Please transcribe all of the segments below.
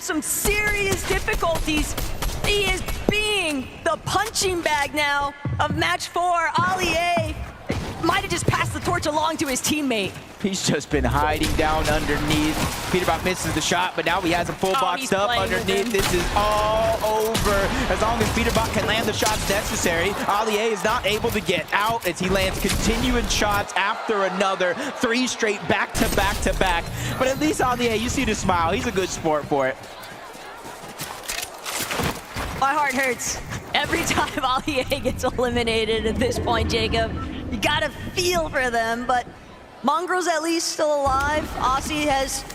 some serious difficulties. He is being the punching bag now of match 4. Ali A might have just passed the torch along to his teammate. He's just been hiding down underneath. Peterbot misses the shot, but now he has a full boxed up underneath. This is all over. As long as Peterbot can land the shots necessary, Ali A is not able to get out as he lands continuing shots after another. 3 straight back to back to back. But at least Ali A, you see the smile. He's a good sport for it. My heart hurts every time Ali A gets eliminated at this point, Jacob. You gotta feel for them, but Mongrel's at least still alive. Aussie has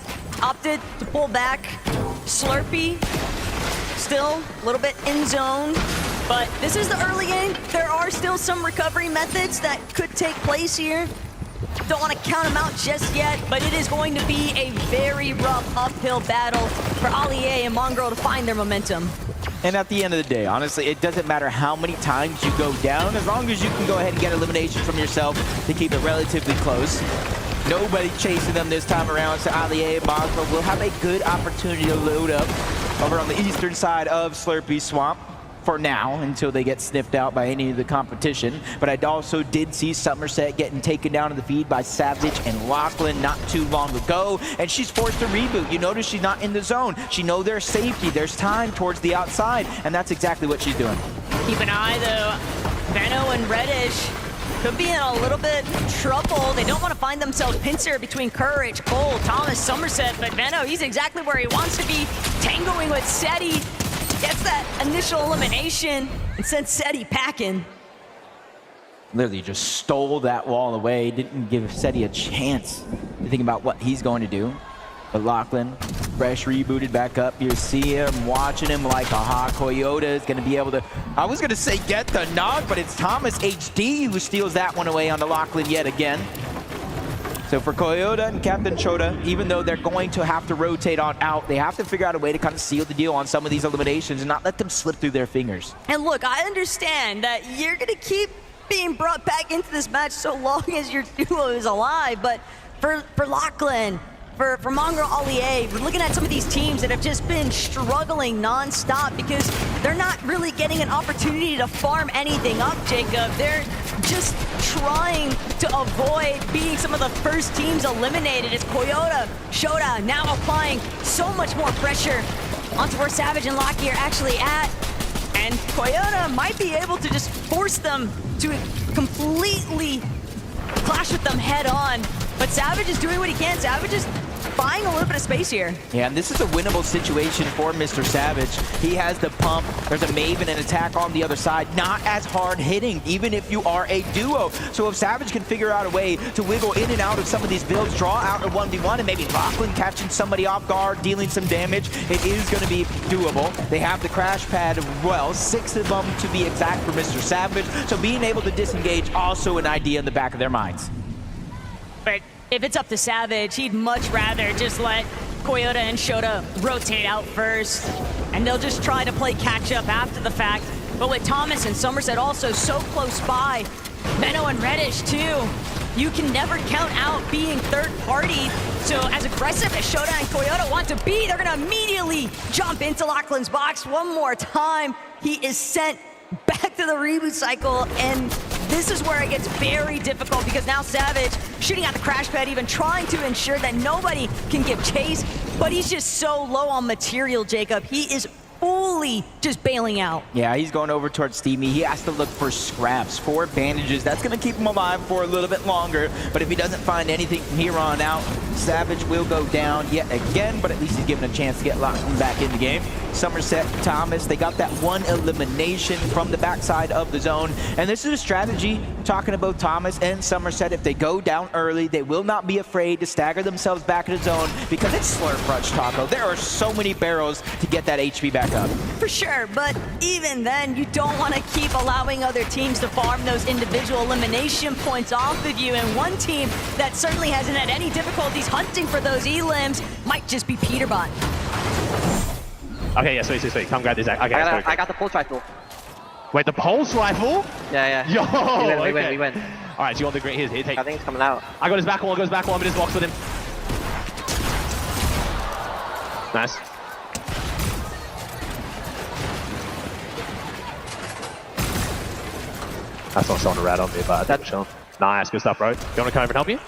opted to pull back. Slurpee still a little bit in zone, but this is the early game. There are still some recovery methods that could take place here. Don't want to count them out just yet, but it is going to be a very rough uphill battle for Ali A and Mongrel to find their momentum. And at the end of the day, honestly, it doesn't matter how many times you go down, as long as you can go ahead and get elimination from yourself to keep it relatively close. Nobody chasing them this time around, so Ali A and Mongrel will have a good opportunity to load up over on the eastern side of Slurpee Swamp for now, until they get sniffed out by any of the competition. But I also did see Somerset getting taken down in the feed by Savage and Lachlan not too long ago, and she's forced to reboot. You notice she's not in the zone. She knows there's safety, there's time towards the outside, and that's exactly what she's doing. Keep an eye though, Benno and Reddish could be in a little bit trouble. They don't want to find themselves pincer between Courage, Cole, Thomas, Somerset, but Benno, he's exactly where he wants to be, tangoing with Seti. Gets that initial elimination and sends Seti packing. Literally just stole that wall away, didn't give Seti a chance to think about what he's going to do. But Lachlan, fresh rebooted back up. You see him, watching him like a hawk. Coyote is going to be able to, I was going to say get the knock, but it's Thomas HD who steals that one away on the Lachlan yet again. So for Coyote and Captain Chota, even though they're going to have to rotate on out, they have to figure out a way to kind of seal the deal on some of these eliminations and not let them slip through their fingers. And look, I understand that you're going to keep being brought back into this match so long as your duo is alive, but for Lachlan, for Mongrel Ali A, we're looking at some of these teams that have just been struggling non-stop because they're not really getting an opportunity to farm anything up, Jacob. They're just trying to avoid being some of the first teams eliminated as Coyote, Shota now applying so much more pressure onto where Savage and Lockie are actually at. And Coyote might be able to just force them to completely clash with them head on. But Savage is doing what he can. Savage is buying a little bit of space here. Yeah, and this is a winnable situation for Mr. Savage. He has the pump. There's a Maven and attack on the other side. Not as hard hitting, even if you are a duo. So if Savage can figure out a way to wiggle in and out of some of these builds, draw out a 1v1, and maybe Lachlan catching somebody off guard, dealing some damage, it is going to be doable. They have the crash pad as well, 6 of them to be exact for Mr. Savage. So being able to disengage, also an idea in the back of their minds. But if it's up to Savage, he'd much rather just let Coyote and Shota rotate out first, and they'll just try to play catch up after the fact. But with Thomas and Somerset also so close by, Benno and Reddish too, you can never count out being third party. So as aggressive as Shota and Coyote want to be, they're gonna immediately jump into Lachlan's box one more time. He is sent back to the reboot cycle, and this is where it gets very difficult because now Savage shooting at the crash pad, even trying to ensure that nobody can give chase, but he's just so low on material, Jacob. He is fully just bailing out. Yeah, he's going over towards Steamy. He has to look for scraps, for bandages. That's going to keep him alive for a little bit longer, but if he doesn't find anything from here on out, Savage will go down yet again, but at least he's given a chance to get Lachlan back in the game. Somerset, Thomas, they got that one elimination from the backside of the zone, and this is a strategy talking about Thomas and Somerset. If they go down early, they will not be afraid to stagger themselves back in the zone because it's Slurp Rush, Taco. There are so many barrels to get that HP back up. For sure, but even then, you don't want to keep allowing other teams to farm those individual elimination points off of you, and one team that certainly hasn't had any difficulties hunting for those elims might just be Peterbot. Okay, yeah, sweet. Come grab this. Okay, I got the pulse rifle. Wait, the pulse rifle? Yeah. Yo, we win. All right, so you want the great here, take. I think it's coming out. I got his back wall, but just walks with him. Nice. I saw someone rat on me, but I think I'm chilling. Nice, good stuff, bro. You want to come over and help you?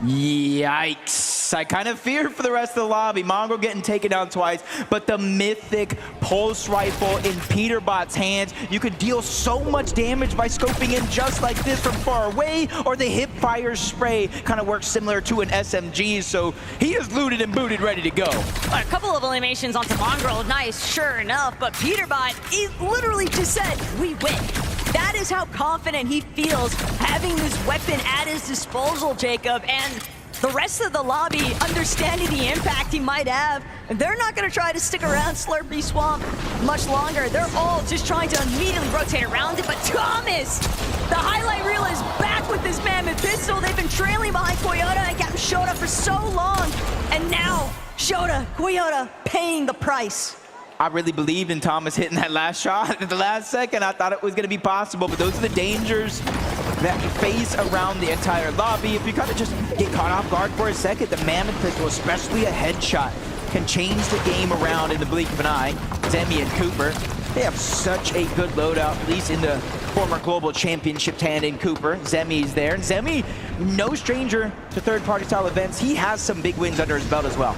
Yikes. I kind of fear for the rest of the lobby. Mongo getting taken down twice, but the mythic pulse rifle in Peterbot's hands. You could deal so much damage by scoping in just like this from far away, or the hip fire spray kind of works similar to an SMG, so he is looted and booted, ready to go. A couple of eliminations onto Mongrel, nice, sure enough, but Peterbot, he literally just said, we win. That is how confident he feels having this weapon at his disposal, Jacob, and the rest of the lobby, understanding the impact he might have, they're not going to try to stick around Slurpy Swamp much longer. They're all just trying to immediately rotate around it, but Thomas, the highlight reel is back with this Mammoth Pistol. They've been trailing behind Koyota and Captain Shota for so long, and now Shota, Koyota paying the price. I really believed in Thomas hitting that last shot at the last second. I thought it was going to be possible, but those are the dangers that you face around the entire lobby. If you kind of just get caught off guard for a second, the Mammoth Pistol, especially a headshot, can change the game around in the blink of an eye. Zemi and Cooper, they have such a good loadout, at least in the former global championship hand in Cooper. Zemi's there, and Zemi, no stranger to third-party style events. He has some big wins under his belt as well.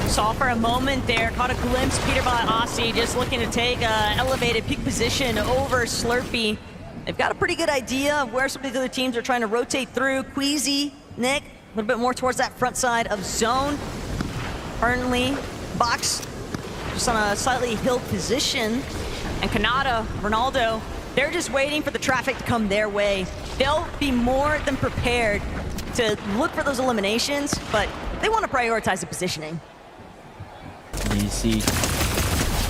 Saw for a moment there, caught a glimpse, Peterbot Aussie just looking to take an elevated peak position over Slurpy. They've got a pretty good idea of where some of the other teams are trying to rotate through. Queasy, Nick, a little bit more towards that front side of zone. Currently, Box just on a slightly hill position. And Kanata, Ronaldo, they're just waiting for the traffic to come their way. They'll be more than prepared to look for those eliminations, but they want to prioritize the positioning. You see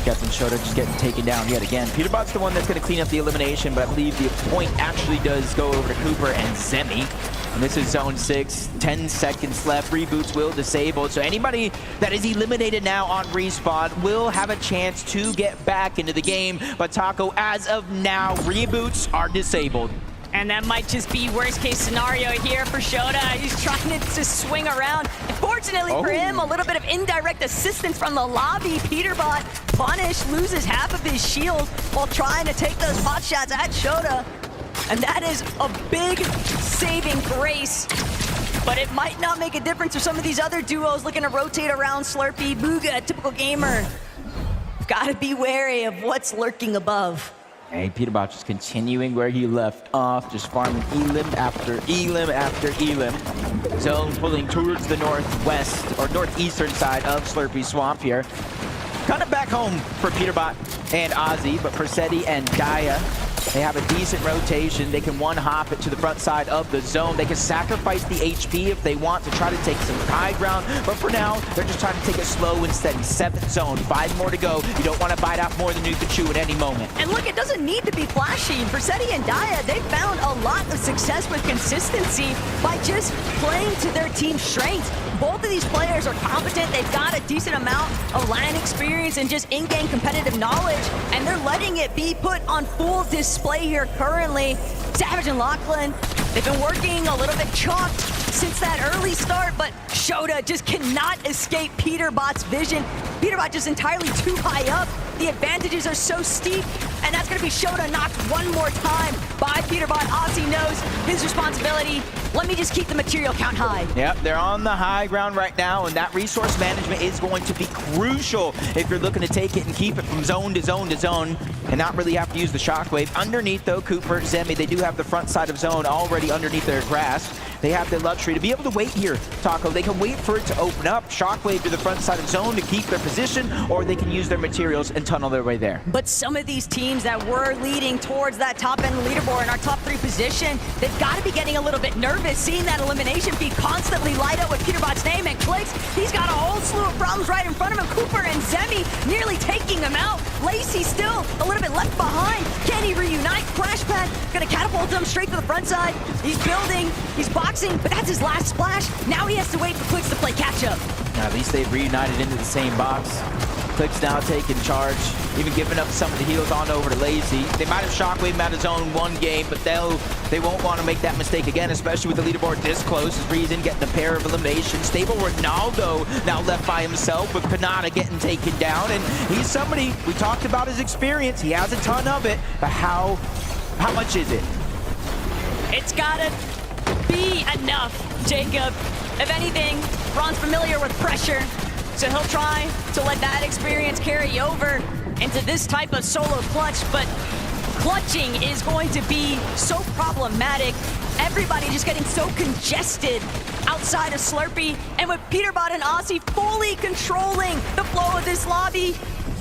Captain Shota just getting taken down yet again. Peterbot's the one that's going to clean up the elimination, but I believe the point actually does go over to Cooper and Zemi. And this is zone 6, 10 seconds left. Reboots will disable. So anybody that is eliminated now on respawn will have a chance to get back into the game. But Taco, as of now, reboots are disabled. And that might just be worst case scenario here for Shota. He's trying to swing around. Fortunately for him, a little bit of indirect assistance from the lobby. Peterbot, punished, loses half of his shield while trying to take those pot shots at Shota. And that is a big saving grace. But it might not make a difference for some of these other duos looking to rotate around Slurpy. Booga, typical gamer. Gotta be wary of what's lurking above. Hey, Peterbot just continuing where he left off, just farming elim after elim after elim. Zone pulling towards the northwest or northeastern side of Slurpy Swamp here. Kind of back home for Peterbot and Ozzy, but for Seti and Daya, they have a decent rotation. They can one-hop it to the front side of the zone. They can sacrifice the HP if they want to try to take some high ground. But for now, they're just trying to take it slow and steady. 7th zone, 5 more to go. You don't want to bite out more than you can chew at any moment. And look, it doesn't need to be flashy. For Seti and Daya, they found a lot of success with consistency by just playing to their team's strengths. Both of these players are competent. They've got a decent amount of LAN experience and just in-game competitive knowledge, and they're letting it be put on full display here currently. Savage and Lachlan, they've been working a little bit chalked since that early start, but Shota just cannot escape Peterbot's vision. Peterbot just entirely too high up. The advantages are so steep, and that's going to be Shota knocked one more time by Peterbot. Ozzy knows his responsibility. Let me just keep the material count high. Yep, they're on the high ground right now, and that resource management is going to be crucial if you're looking to take it and keep it from zone to zone to zone and not really have to use the shockwave. Underneath, though, Cooper, Zemi, they do have the front side of zone already underneath their grasp. They have the luxury to be able to wait here, Taco. They can wait for it to open up, shockwave to the front side of zone to keep their position, or they can use their materials and tunnel their way there. But some of these teams that were leading towards that top end leaderboard in our top 3 position, they've got to be getting a little bit nervous, seeing that elimination feed constantly light up with Peterbot's name and clicks. He's got a whole slew of problems right in front of him. Cooper and Zemi nearly taking him out. Lacey still a little bit left behind. Can he reunite? Crash pad gonna catapult him straight to the front side. He's building, he's boxing, but that's his last splash. Now he has to wait for Clicks to play catch up. At least they've reunited into the same box. Clicks now taking charge, even giving up some of the heals on over to Lazy. They might have shockwave him out of zone one game, but they won't want to make that mistake again, especially with the leaderboard this close. As Reason getting a pair of eliminations. Stable Ronaldo now left by himself with Panada getting taken down, and he's somebody, we talked about his experience. He has a ton of it, but how How much is it? It's gotta be enough, Jacob. If anything, Ron's familiar with pressure, so he'll try to let that experience carry over into this type of solo clutch, but clutching is going to be so problematic. Everybody just getting so congested outside of Slurpee, and with Peterbot and Aussie fully controlling the flow of this lobby,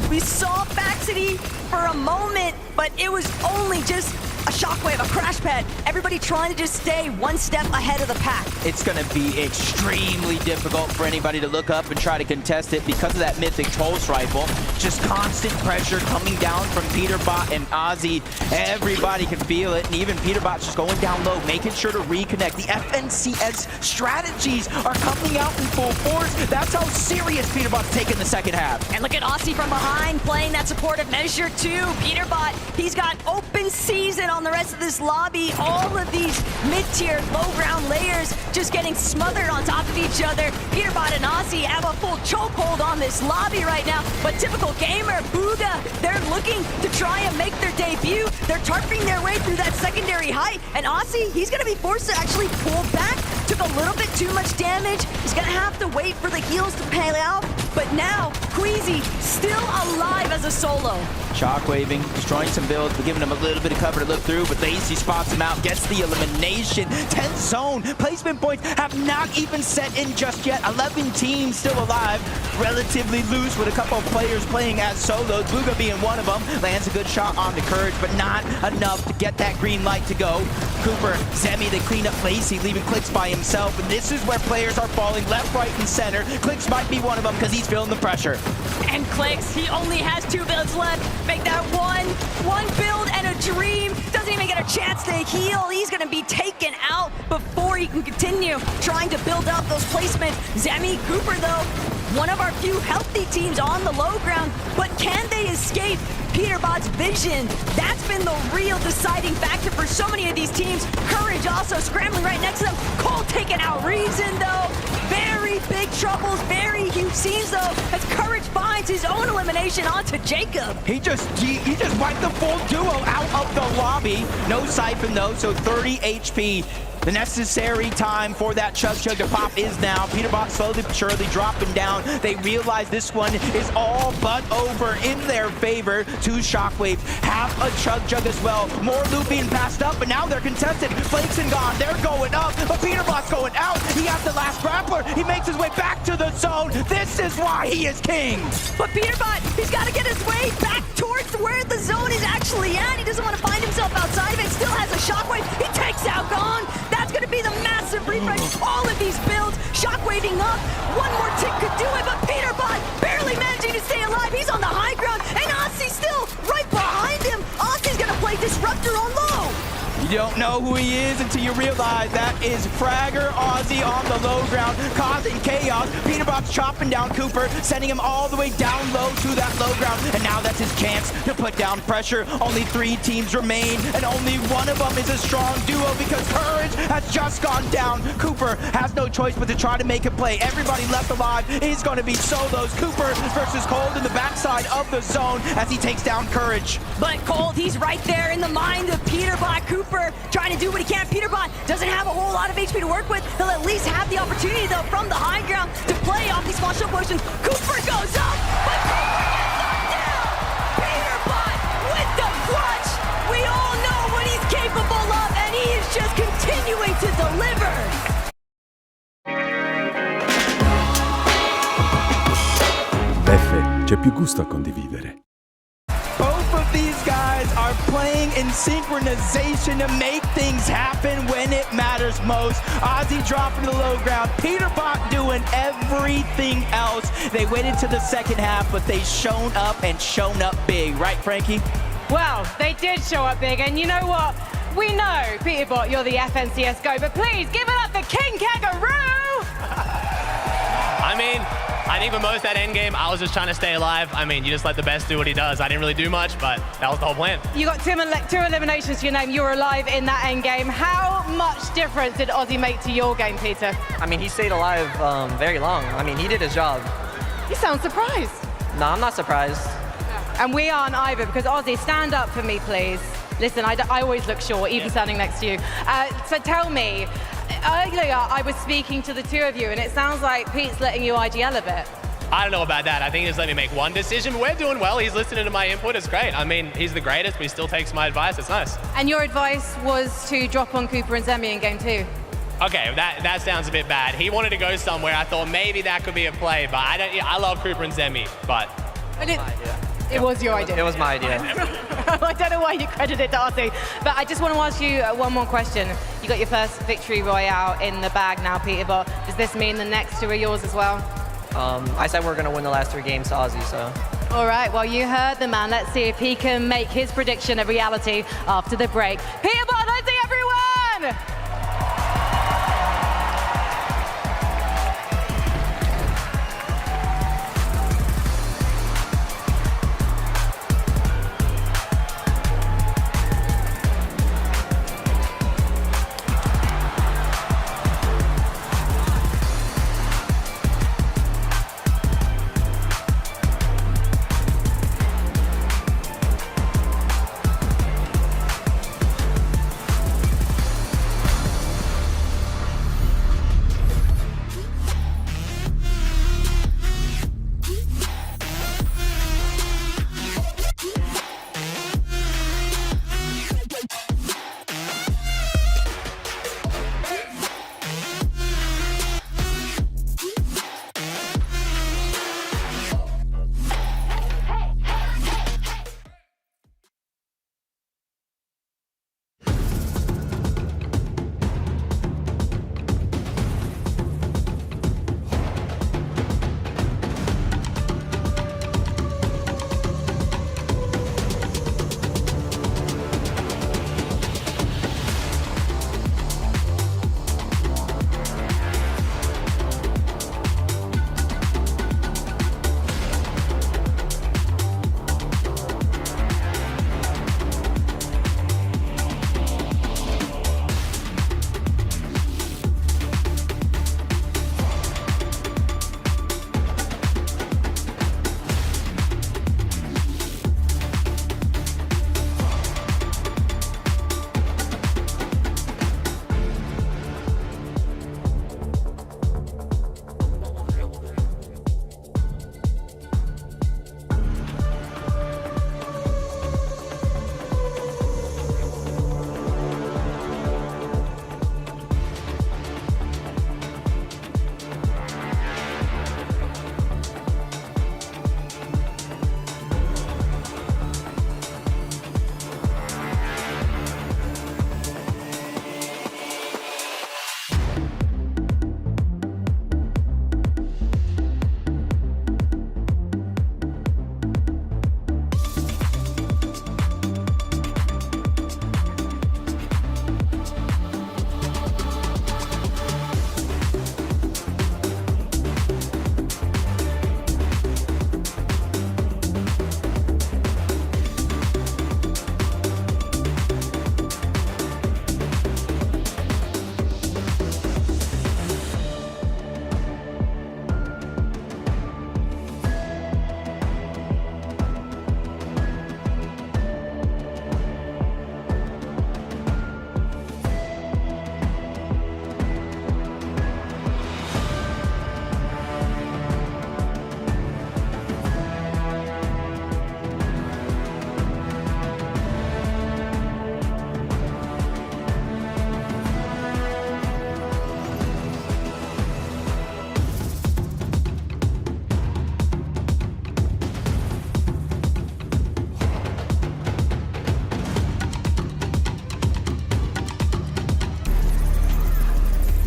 we saw Baxity for a moment, but it was only just a shockwave, a crash pad. Everybody trying to just stay one step ahead of the pack. It's going to be extremely difficult for anybody to look up and try to contest it because of that mythic pulse rifle. Just constant pressure coming down from Peterbot and Ozzy. Everybody can feel it, and even Peterbot's just going down low, making sure to reconnect. The FNCS strategies are coming out in full force. That's how serious Peterbot's taking the second half. And look at Aussie from behind playing that supportive measure too. Peterbot, he's got open season on the rest of this lobby. All of these mid-tier, low-ground layers just getting smothered on top of each other. Peterbot and Aussie have a full chokehold on this lobby right now, but typical gamer, Buga, they're looking to try and make their debut. They're tarping their way through that secondary height, and Aussie, he's gonna be forced to actually pull back. Took a little bit too much damage. He's gonna have to wait for the heals to pay out, but now Queasy still alive as a solo. Shockwaving, destroying some builds, but giving him a little bit of cover to look through, but Lacey spots him out, gets the elimination. 10th zone, placement points have not even set in just yet. 11 teams still alive, relatively loose with a couple of players playing as solos, Buga being one of them. Lands a good shot on the Courage, but not enough to get that green light to go. Cooper, Zemi, they clean up Lacey, leaving Clicks by himself, and this is where players are falling left, right, and center. Clicks might be one of them because he's feeling the pressure. And Clicks, he only has 2 builds left. Make that one build and a dream. Doesn't even get a chance to heal. He's gonna be taken out before he can continue trying to build up those placements. Zemi, Cooper though, one of our few healthy teams on the low ground, but can they escape Peterbot's vision? That's been the real deciding factor for so many of these teams. Courage also scrambling right next to them. Cole taking out Reason though. Very big troubles, very huge scenes though, as Courage finds his own elimination onto Jacob. He just wiped the full duo out of the lobby. No siphon though, so 30 HP. The necessary time for that Chug Chug to pop is now. Peterbot slowly but surely dropping down. They realize this one is all but over in their favor. 2 Shockwaves, half a Chug Chug as well. More loot being passed up, but now they're contested. Flakes and gone, they're going up, but Peterbot's going out. He has the last grappler. He makes his way back to the zone. This is why he is king. But Peterbot, he's got to get his way back towards where the zone is actually at. He doesn't want to find himself outside of it. Still has a Shockwave. He takes out Gone. That's going to be the massive refresh. All of these builds, Shockwaving up. One more tick could do it, but Peterbot barely managing to stay alive. He's on the high ground, and Aussie still right behind him. Aussie's going to play Disruptor on low. You don't know who he is until you realize that is Fragger Aussie on the low ground, causing chaos. Peterbot's chopping down Cooper, sending him all the way down low to that low ground, and now that's his chance to put down pressure. Only 3 teams remain, and only one of them is a strong duo because Courage has just gone down. Cooper has no choice but to try to make a play. Everybody left alive is going to be solos. Cooper versus Cold in the backside of the zone as he takes down Courage. But Cold, he's right there in the mind of Peterbot. Cooper trying to do what he can. Peterbot doesn't have a whole lot of HP to work with. He'll at least have the opportunity, though, from the high ground to play off these small shield potions. Cooper goes up, but Cooper gets knocked down! Peterbot with the clutch! We all know what he's capable of, and he is just continuing to deliver! F, c'è più gusto a condividere. Both of these guys are playing in synchronization to make things happen when it matters most. Ozzy dropping to the low ground, Peterbot doing everything else. They waited to the second half, but they shown up and shown up big. Right, Frankie? Well, they did show up big, and you know what? We know, Peterbot, you're the FNCS GO, but please give it up for King Kangaroo! I mean, I think for most of that end game, I was just trying to stay alive. I mean, you just let the best do what he does. I didn't really do much, but that was the whole plan. You got 2 eliminations to your name. You were alive in that end game. How much difference did Ozzy make to your game, Peter? I mean, he stayed alive very long. I mean, he did his job. You sound surprised. No, I'm not surprised. And we aren't either, because Ozzy, stand up for me, please. Listen, I always look short, even standing next to you. So tell me, earlier I was speaking to the two of you, and it sounds like Pete's letting you IGL a bit. I don't know about that. I think he just let me make one decision. We're doing well. He's listening to my input. It's great. I mean, he's the greatest, but he still takes my advice. It's nice. And your advice was to drop on Cooper and Zemi in game 2. Okay, that sounds a bit bad. He wanted to go somewhere. I thought maybe that could be a play, but I love Cooper and Zemi, but... It was your idea. It was my idea. I don't know why you credit it to Artie, but I just want to ask you one more question. You got your first victory royale in the bag now, Peter, but does this mean the next 2 are yours as well? I said we're going to win the last 3 games to Aussie, so. All right, well, you heard the man. Let's see if he can make his prediction a reality after the break. Peter, let's see everyone!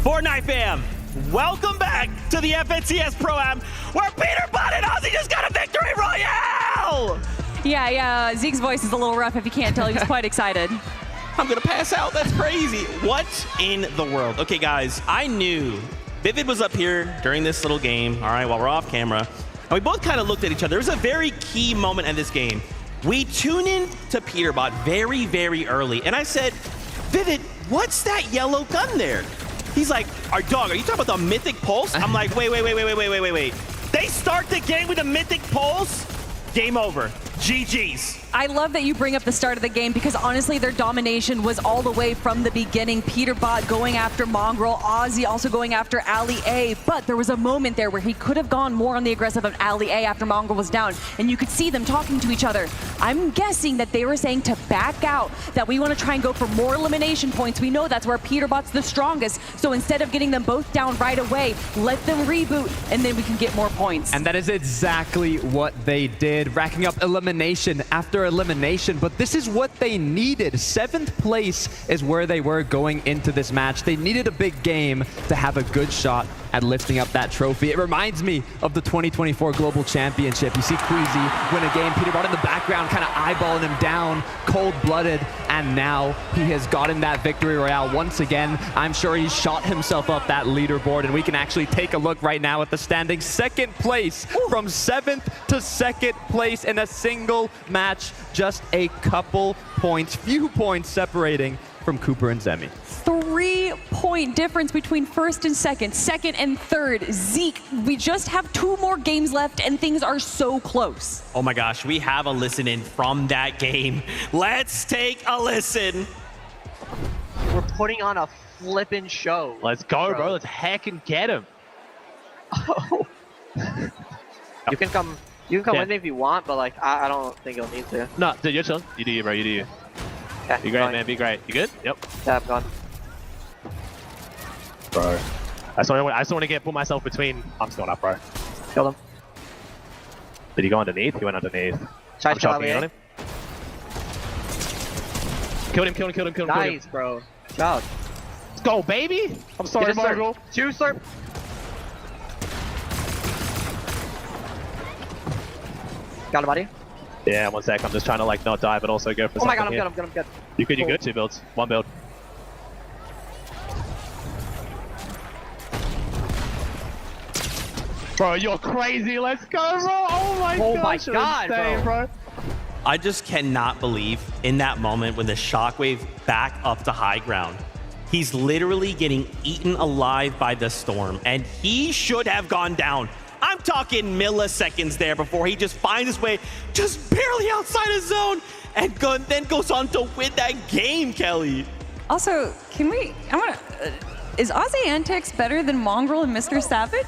Fortnite fam, welcome back to the FNCS Pro-Am, where Peter Butt and Ozzy just got a victory royale! Yeah, Zeke's voice is a little rough if you can't tell. He's quite excited. I'm gonna pass out, that's crazy. What in the world? Okay guys, I knew Vivid was up here during this little game, all right, while we're off camera, and we both kind of looked at each other. There was a very key moment in this game. We tune in to Peterbot very, very early, and I said, Vivid, what's that yellow gun there? He's like, our dog, are you talking about the Mythic Pulse? I'm like, wait. They start the game with a Mythic Pulse? game over. GG's. I love that you bring up the start of the game because honestly their domination was all the way from the beginning. Peterbot going after Mongrel, Ozzy also going after Ali A, but there was a moment there where he could have gone more on the aggressive of Ali A after Mongrel was down, and you could see them talking to each other. I'm guessing that they were saying to back out, that we want to try and go for more elimination points. We know that's where Peterbot's the strongest, so instead of getting them both down right away, let them reboot, and then we can get more points. And that is exactly what they did, racking up elimination after elimination, but this is what they needed. 7th place is where they were going into this match. They needed a big game to have a good shot at lifting up that trophy. It reminds me of the 2024 Global Championship. You see Queasy win a game, Peterbot in the background kind of eyeballing him down, cold-blooded, and now he has gotten that victory royale once again. I'm sure he shot himself up that leaderboard, and we can actually take a look right now at the standings. 2nd place from 7th to 2nd place in a single match. Just a couple points, few points separating from Cooper and Zemi. 3-point difference between 1st and 2nd, 2nd and 3rd. Zeke, we just have 2 more games left and things are so close. Oh my gosh, we have a listen in from that game. Let's take a listen. We're putting on a flippin' show. Let's go, bro. Let's heck and get him. Oh. You can come with me if you want, but like I don't think you'll need to. No, dude, you're chill. You do you, bro. You do you. Okay, Be great, man. Be great. You good? Yep. Yeah, I'm gone. Bro. I just want to put myself between. I'm still up, bro. Killed him. Did he go underneath? He went underneath. Try I'm to chopping on him. Killed him. Nice, bro. Good job. Let's go, baby. I'm sorry, Margot. 2 slurp. Got a body. Yeah, 1 sec. I'm just trying to like not die, but also go for Oh my something god, here. I'm good. You good? Cool. You good? 2 builds. 1 build. Bro, you're crazy. Let's go, bro. Oh my god, insane, bro. I just cannot believe in that moment when the shockwave back up to high ground. He's literally getting eaten alive by the storm, and he should have gone down. I'm talking milliseconds there before he just finds his way just barely outside his zone and then goes on to win that game, Kelly. Also, is Ozzy Antics better than Mongrel and Mr. Savage?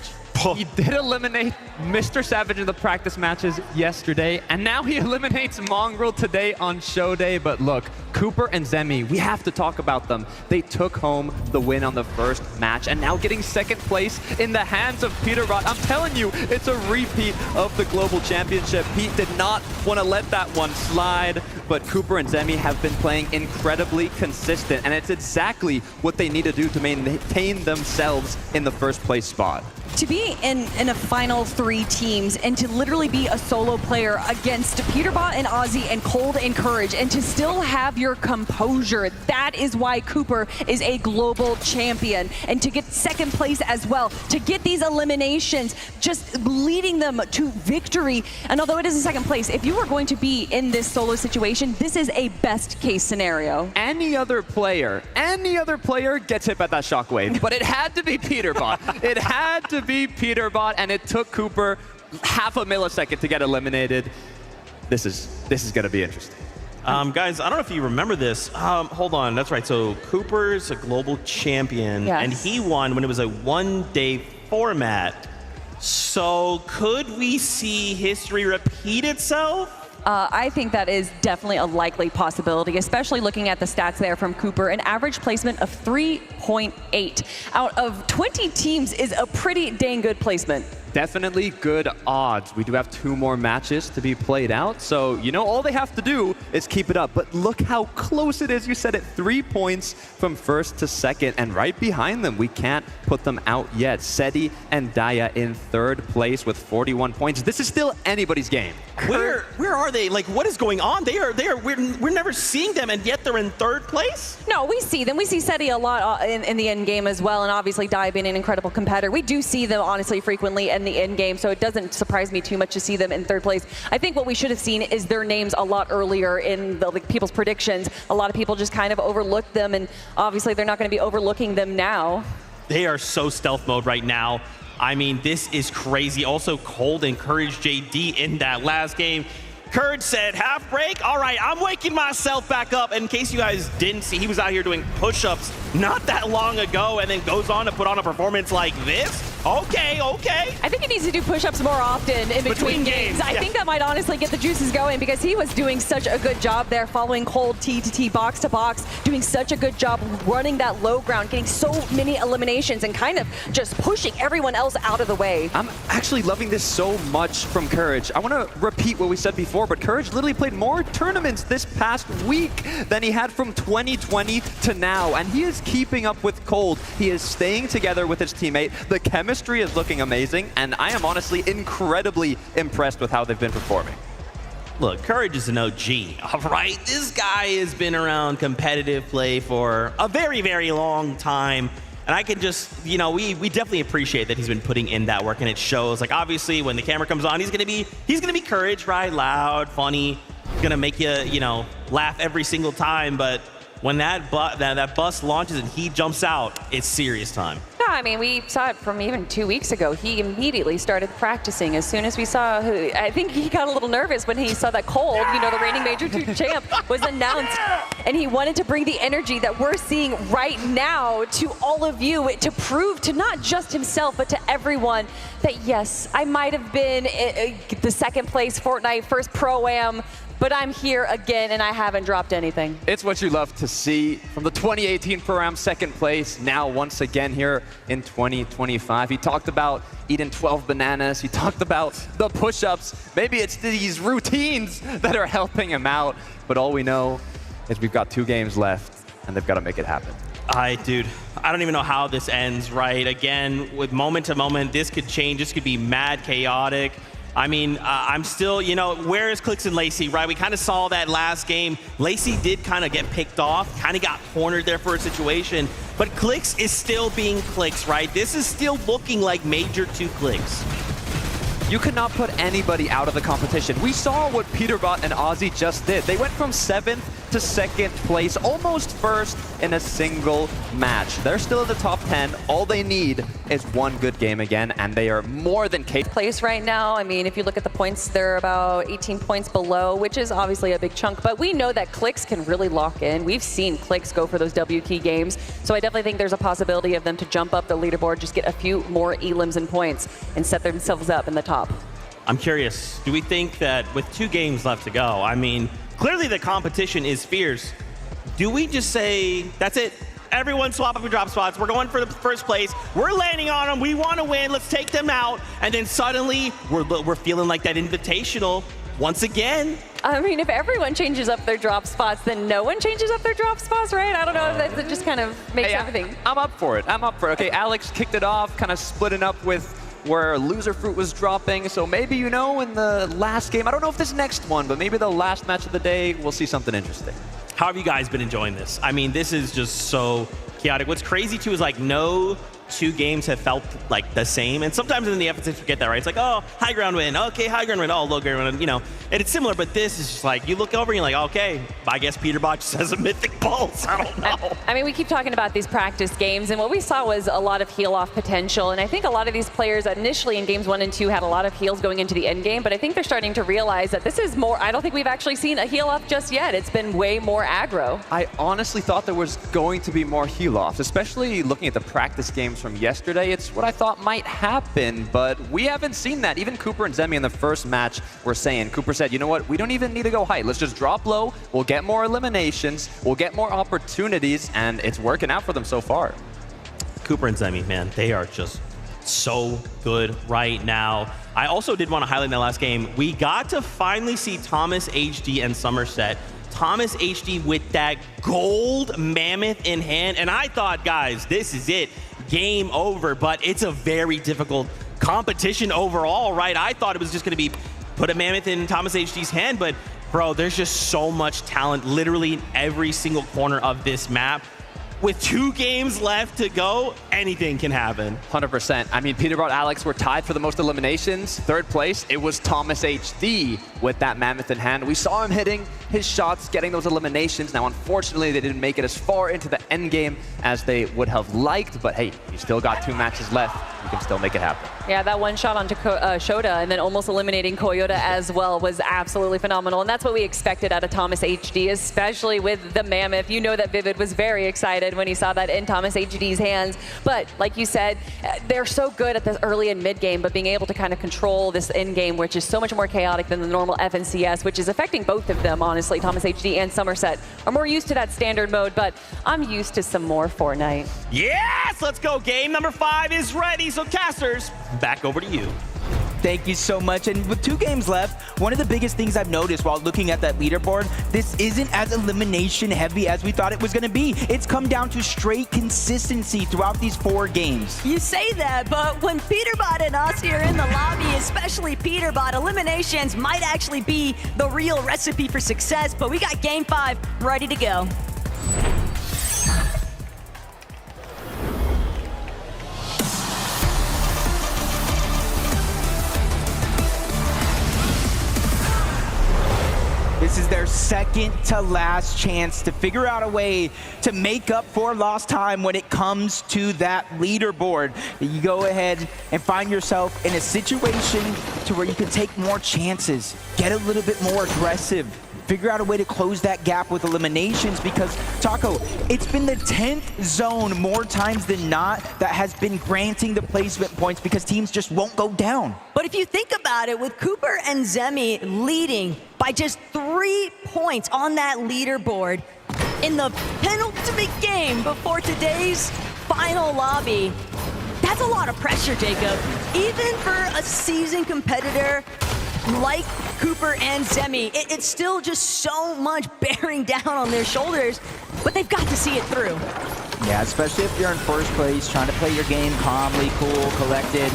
He did eliminate Mr. Savage in the practice matches yesterday, and now he eliminates Mongrel today on show day. But look, Cooper and Zemi, we have to talk about them. They took home the win on the first match, and now getting 2nd place in the hands of Peterbot. I'm telling you, it's a repeat of the Global Championship. Pete did not want to let that one slide, but Cooper and Zemi have been playing incredibly consistent, and it's exactly what they need to do to maintain themselves in the 1st place spot. To be in a final 3 teams and to literally be a solo player against Peterbot and Ozzy and Cold and Courage and to still have your composure, that is why Cooper is a global champion. And to get 2nd place as well, to get these eliminations, just leading them to victory. And although it is a 2nd place, if you are going to be in this solo situation, this is a best case scenario. Any other player gets hit by that shockwave, but it had to be Peterbot. It had to be Peterbot, and it took Cooper half a millisecond to get eliminated. This is going to be interesting. Guys, I don't know if you remember this. Hold on, that's right. So Cooper's a global champion, yes, and he won when it was a 1-day format. So could we see history repeat itself? I think that is definitely a likely possibility, especially looking at the stats there from Cooper. An average placement of 3.8 out of 20 teams is a pretty dang good placement. Definitely good odds. We do have 2 more matches to be played out, so you know all they have to do is keep it up. But look how close it is. You said it, 3 points from 1st to 2nd, and right behind them, we can't put them out yet. Seti and Daya in 3rd place with 41 points. This is still anybody's game. Where are they? Like, what is going on? We're never seeing them, and yet they're in 3rd place? No, we see them. We see Seti a lot in the end game as well, and obviously Daya being an incredible competitor. We do see them, honestly, frequently in the end game, so it doesn't surprise me too much to see them in 3rd place. I think what we should have seen is their names a lot earlier in the people's predictions. A lot of people just kind of overlooked them, and obviously they're not going to be overlooking them now. They are so stealth mode right now. I mean, this is crazy. Also, Cold encouraged JD in that last game. Courage said, half break? All right, I'm waking myself back up. And in case you guys didn't see, he was out here doing push-ups not that long ago and then goes on to put on a performance like this. Okay. I think he needs to do push-ups more often in between games. I think that might honestly get the juices going because he was doing such a good job there, following Cold T to T, box to box, doing such a good job running that low ground, getting so many eliminations and kind of just pushing everyone else out of the way. I'm actually loving this so much from Courage. I want to repeat what we said before, but Courage literally played more tournaments this past week than he had from 2020 to now, and he is keeping up with Cold. He is staying together with his teammate. The chemistry is looking amazing, and I am honestly incredibly impressed with how they've been performing. Look, Courage is an OG, all right? This guy has been around competitive play for a very, very long time. And I can just, you know, we definitely appreciate that he's been putting in that work, and it shows. Like, obviously, when the camera comes on, he's gonna be Courage, right? Loud, funny, gonna make you, you know, laugh every single time. But when that bus launches and he jumps out, it's serious time. No, I mean, we saw it from even 2 weeks ago. He immediately started practicing as soon as we saw, I think he got a little nervous when he saw that Cold, you know, the reigning Major 2 champ, was announced. And he wanted to bring the energy that we're seeing right now to all of you to prove to not just himself, but to everyone that, yes, I might have been the second place Fortnite first Pro-Am, but I'm here again and I haven't dropped anything. It's what you love to see from the 2018 Pro-Am second place, now once again here in 2025. He talked about eating 12 bananas. He talked about the push-ups. Maybe it's these routines that are helping him out, but all we know is we've got 2 games left and they've got to make it happen. Dude, I don't even know how this ends, right? Again, with moment to moment, this could change. This could be mad chaotic. I mean, I'm still, you know, where is Clix and Lacey, right? We kind of saw that last game. Lacey did kind of get picked off, kind of got cornered there for a situation, but Clix is still being Clix, right? This is still looking like Major 2 Clix. You cannot put anybody out of the competition. We saw what Peterbot and Ozzy just did. They went from 7th to 2nd place, almost first in a single match. They're still in the top 10. All they need is one good game again, and they are more than capable. Place right now, I mean, if you look at the points, they're about 18 points below, which is obviously a big chunk, but we know that Clix can really lock in. We've seen Clix go for those W key games, so I definitely think there's a possibility of them to jump up the leaderboard, just get a few more elims and points, and set themselves up in the top. I'm curious, do we think that with 2 games left to go, I mean, clearly the competition is fierce. Do we just say, that's it, everyone swap up your drop spots, we're going for the first place, we're landing on them, we want to win, let's take them out, and then suddenly we're feeling like that invitational once again? I mean, if everyone changes up their drop spots, then no one changes up their drop spots, right? I don't know if that just kind of makes everything. I'm up for it. Okay, Alex kicked it off, kind of splitting up with where Loser Fruit was dropping. So maybe, you know, in the last game, I don't know if this next one, but maybe the last match of the day, we'll see something interesting. How have you guys been enjoying this? I mean, this is just so chaotic. What's crazy too is like no 2 games have felt like the same. And sometimes in the FNC forget that, right? It's like, oh, high ground win. Okay, high ground win. Oh, low ground win. You know, and it's similar, but this is just like, you look over and you're like, okay, I guess Peterbot just has a mythic pulse. I don't know. I mean, we keep talking about these practice games, and what we saw was a lot of heal-off potential. And I think a lot of these players initially in games 1 and 2 had a lot of heals going into the end game, but I think they're starting to realize that this is more, I don't think we've actually seen a heal-off just yet. It's been way more aggro. I honestly thought there was going to be more heal-offs, especially looking at the practice games from yesterday. It's what I thought might happen, but we haven't seen that. Even Cooper and Zemi in the first match were saying, Cooper said, you know what, we don't even need to go high. Let's just drop low. We'll get more eliminations. We'll get more opportunities, and it's working out for them so far. Cooper and Zemi, man, they are just so good right now. I also did want to highlight in that last game, we got to finally see Thomas HD and Somerset. Thomas HD with that gold mammoth in hand, and I thought, guys, this is it. Game over, but it's a very difficult competition overall, right? I thought it was just going to be put a mammoth in Thomas HD's hand, but bro, there's just so much talent literally in every single corner of this map. With 2 games left to go, anything can happen. 100%. I mean, Peterbot and Alex were tied for the most eliminations. 3rd place, it was Thomas HD with that mammoth in hand. We saw him hitting his shots, getting those eliminations. Now, unfortunately, they didn't make it as far into the end game as they would have liked, but hey, you still got 2 matches left. You can still make it happen. Yeah, that one shot onto Shota and then almost eliminating Koyota as well was absolutely phenomenal. And that's what we expected out of Thomas HD, especially with the Mammoth. You know that Vivid was very excited when he saw that in Thomas HD's hands. But like you said, they're so good at the early and mid game, but being able to kind of control this end game, which is so much more chaotic than the normal FNCS, which is affecting both of them, honestly. Thomas HD and Somerset are more used to that standard mode, but I'm used to some more Fortnite. Yes, let's go. Game number 5 is ready. So casters, back over to you. Thank you so much. And with 2 games left, one of the biggest things I've noticed while looking at that leaderboard, this isn't as elimination heavy as we thought it was going to be. It's come down to straight consistency throughout these 4 games. You say that, but when Peterbot and us here in the lobby, especially Peterbot, eliminations might actually be the real recipe for success. But we got game 5 ready to go. This is their second to last chance to figure out a way to make up for lost time when it comes to that leaderboard. You go ahead and find yourself in a situation to where you can take more chances, get a little bit more aggressive, figure out a way to close that gap with eliminations, because Taco, it's been the 10th zone more times than not that has been granting the placement points because teams just won't go down. But if you think about it, with Cooper and Zemi leading by just 3 points on that leaderboard in the penultimate game before today's final lobby, that's a lot of pressure, Jacob. Even for a seasoned competitor like Cooper and Zemi, it's still just so much bearing down on their shoulders, but they've got to see it through. Yeah, especially if you're in first place, trying to play your game calmly, cool, collected,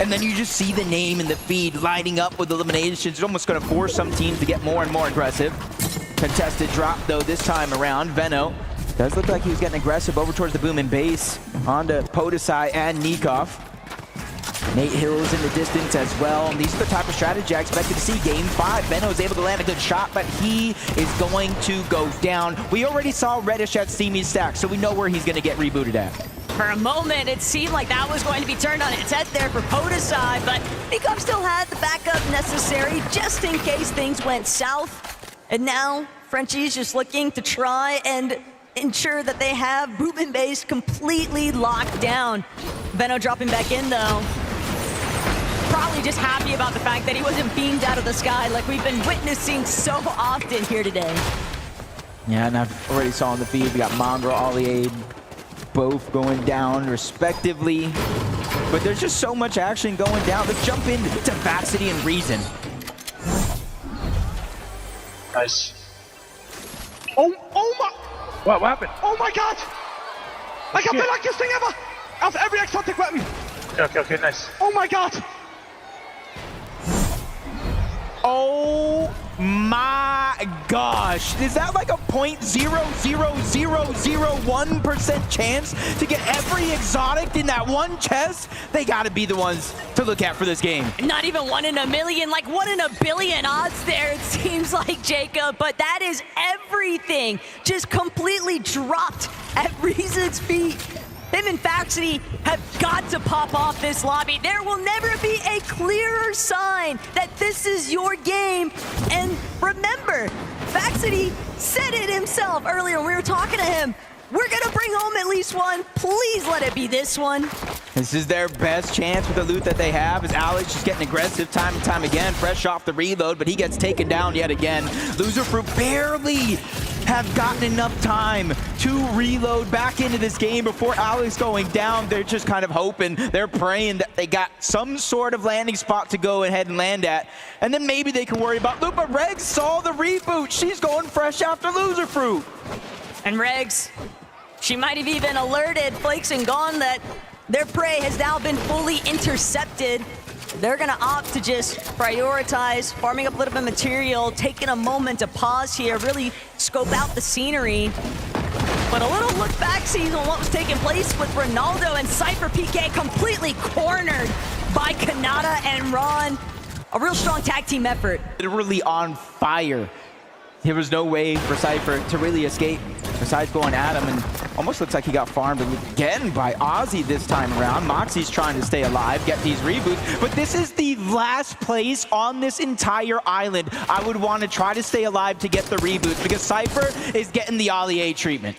and then you just see the name in the feed lighting up with eliminations. It's almost going to force some teams to get more and more aggressive. Contested drop, though, this time around. Veno does look like he was getting aggressive over towards the boom and base onto Podesai and Nikov. Nate Hill's in the distance as well. And these are the type of strategy I expected to see. Game 5, Veno is able to land a good shot, but he is going to go down. We already saw Reddish at Steamy's stack, so we know where he's going to get rebooted at. For a moment, it seemed like that was going to be turned on its head there for Podesai, but Nikov still had the backup necessary just in case things went south. And now, Frenchie's just looking to try and ensure that they have boom and base completely locked down. Veno dropping back in, though. Probably just happy about the fact that he wasn't beamed out of the sky like we've been witnessing so often here today. Yeah, and I've already saw on the feed, we got Mongrel, Olliade, both going down respectively. But there's just so much action going down. Let's jump into Vacity and Reason. Nice. Oh my! What happened? Oh my god! I got the luckiest thing ever! Of every exotic weapon! Okay, nice. Oh my god! Oh my gosh. Is that like a 0.00001% chance to get every exotic in that one chest? They gotta be the ones to look at for this game. Not even 1 in a million, like 1 in a billion odds there, it seems like, Jacob. But that is everything just completely dropped at Reason's feet. Him and Faxity have got to pop off this lobby. There will never be a clearer sign that this is your game. And remember, Faxity said it himself earlier when we were talking to him. We're gonna bring home at least one. Please let it be this one. This is their best chance with the loot that they have, as Alex just getting aggressive time and time again, fresh off the reload, but he gets taken down yet again. Loser Fruit barely have gotten enough time to reload back into this game before Alex going down. They're just kind of hoping, they're praying that they got some sort of landing spot to go ahead and land at, and then maybe they can worry about loot. But Regs saw the reboot. She's going fresh after Loser Fruit. And Regs, she might have even alerted Flakes and Gone that their prey has now been fully intercepted. They're gonna opt to just prioritize farming up a little bit of material, taking a moment to pause here, really scope out the scenery. But a little look back sees on what was taking place with Ronaldo and Cypher PK completely cornered by Kanata and Ron. A real strong tag team effort. Literally on fire. There was no way for Cypher to really escape besides going at him, and almost looks like he got farmed again by Ozzy this time around. Moxie's trying to stay alive, get these reboots, but this is the last place on this entire island I would want to try to stay alive to get the reboots, because Cypher is getting the Ollie A treatment.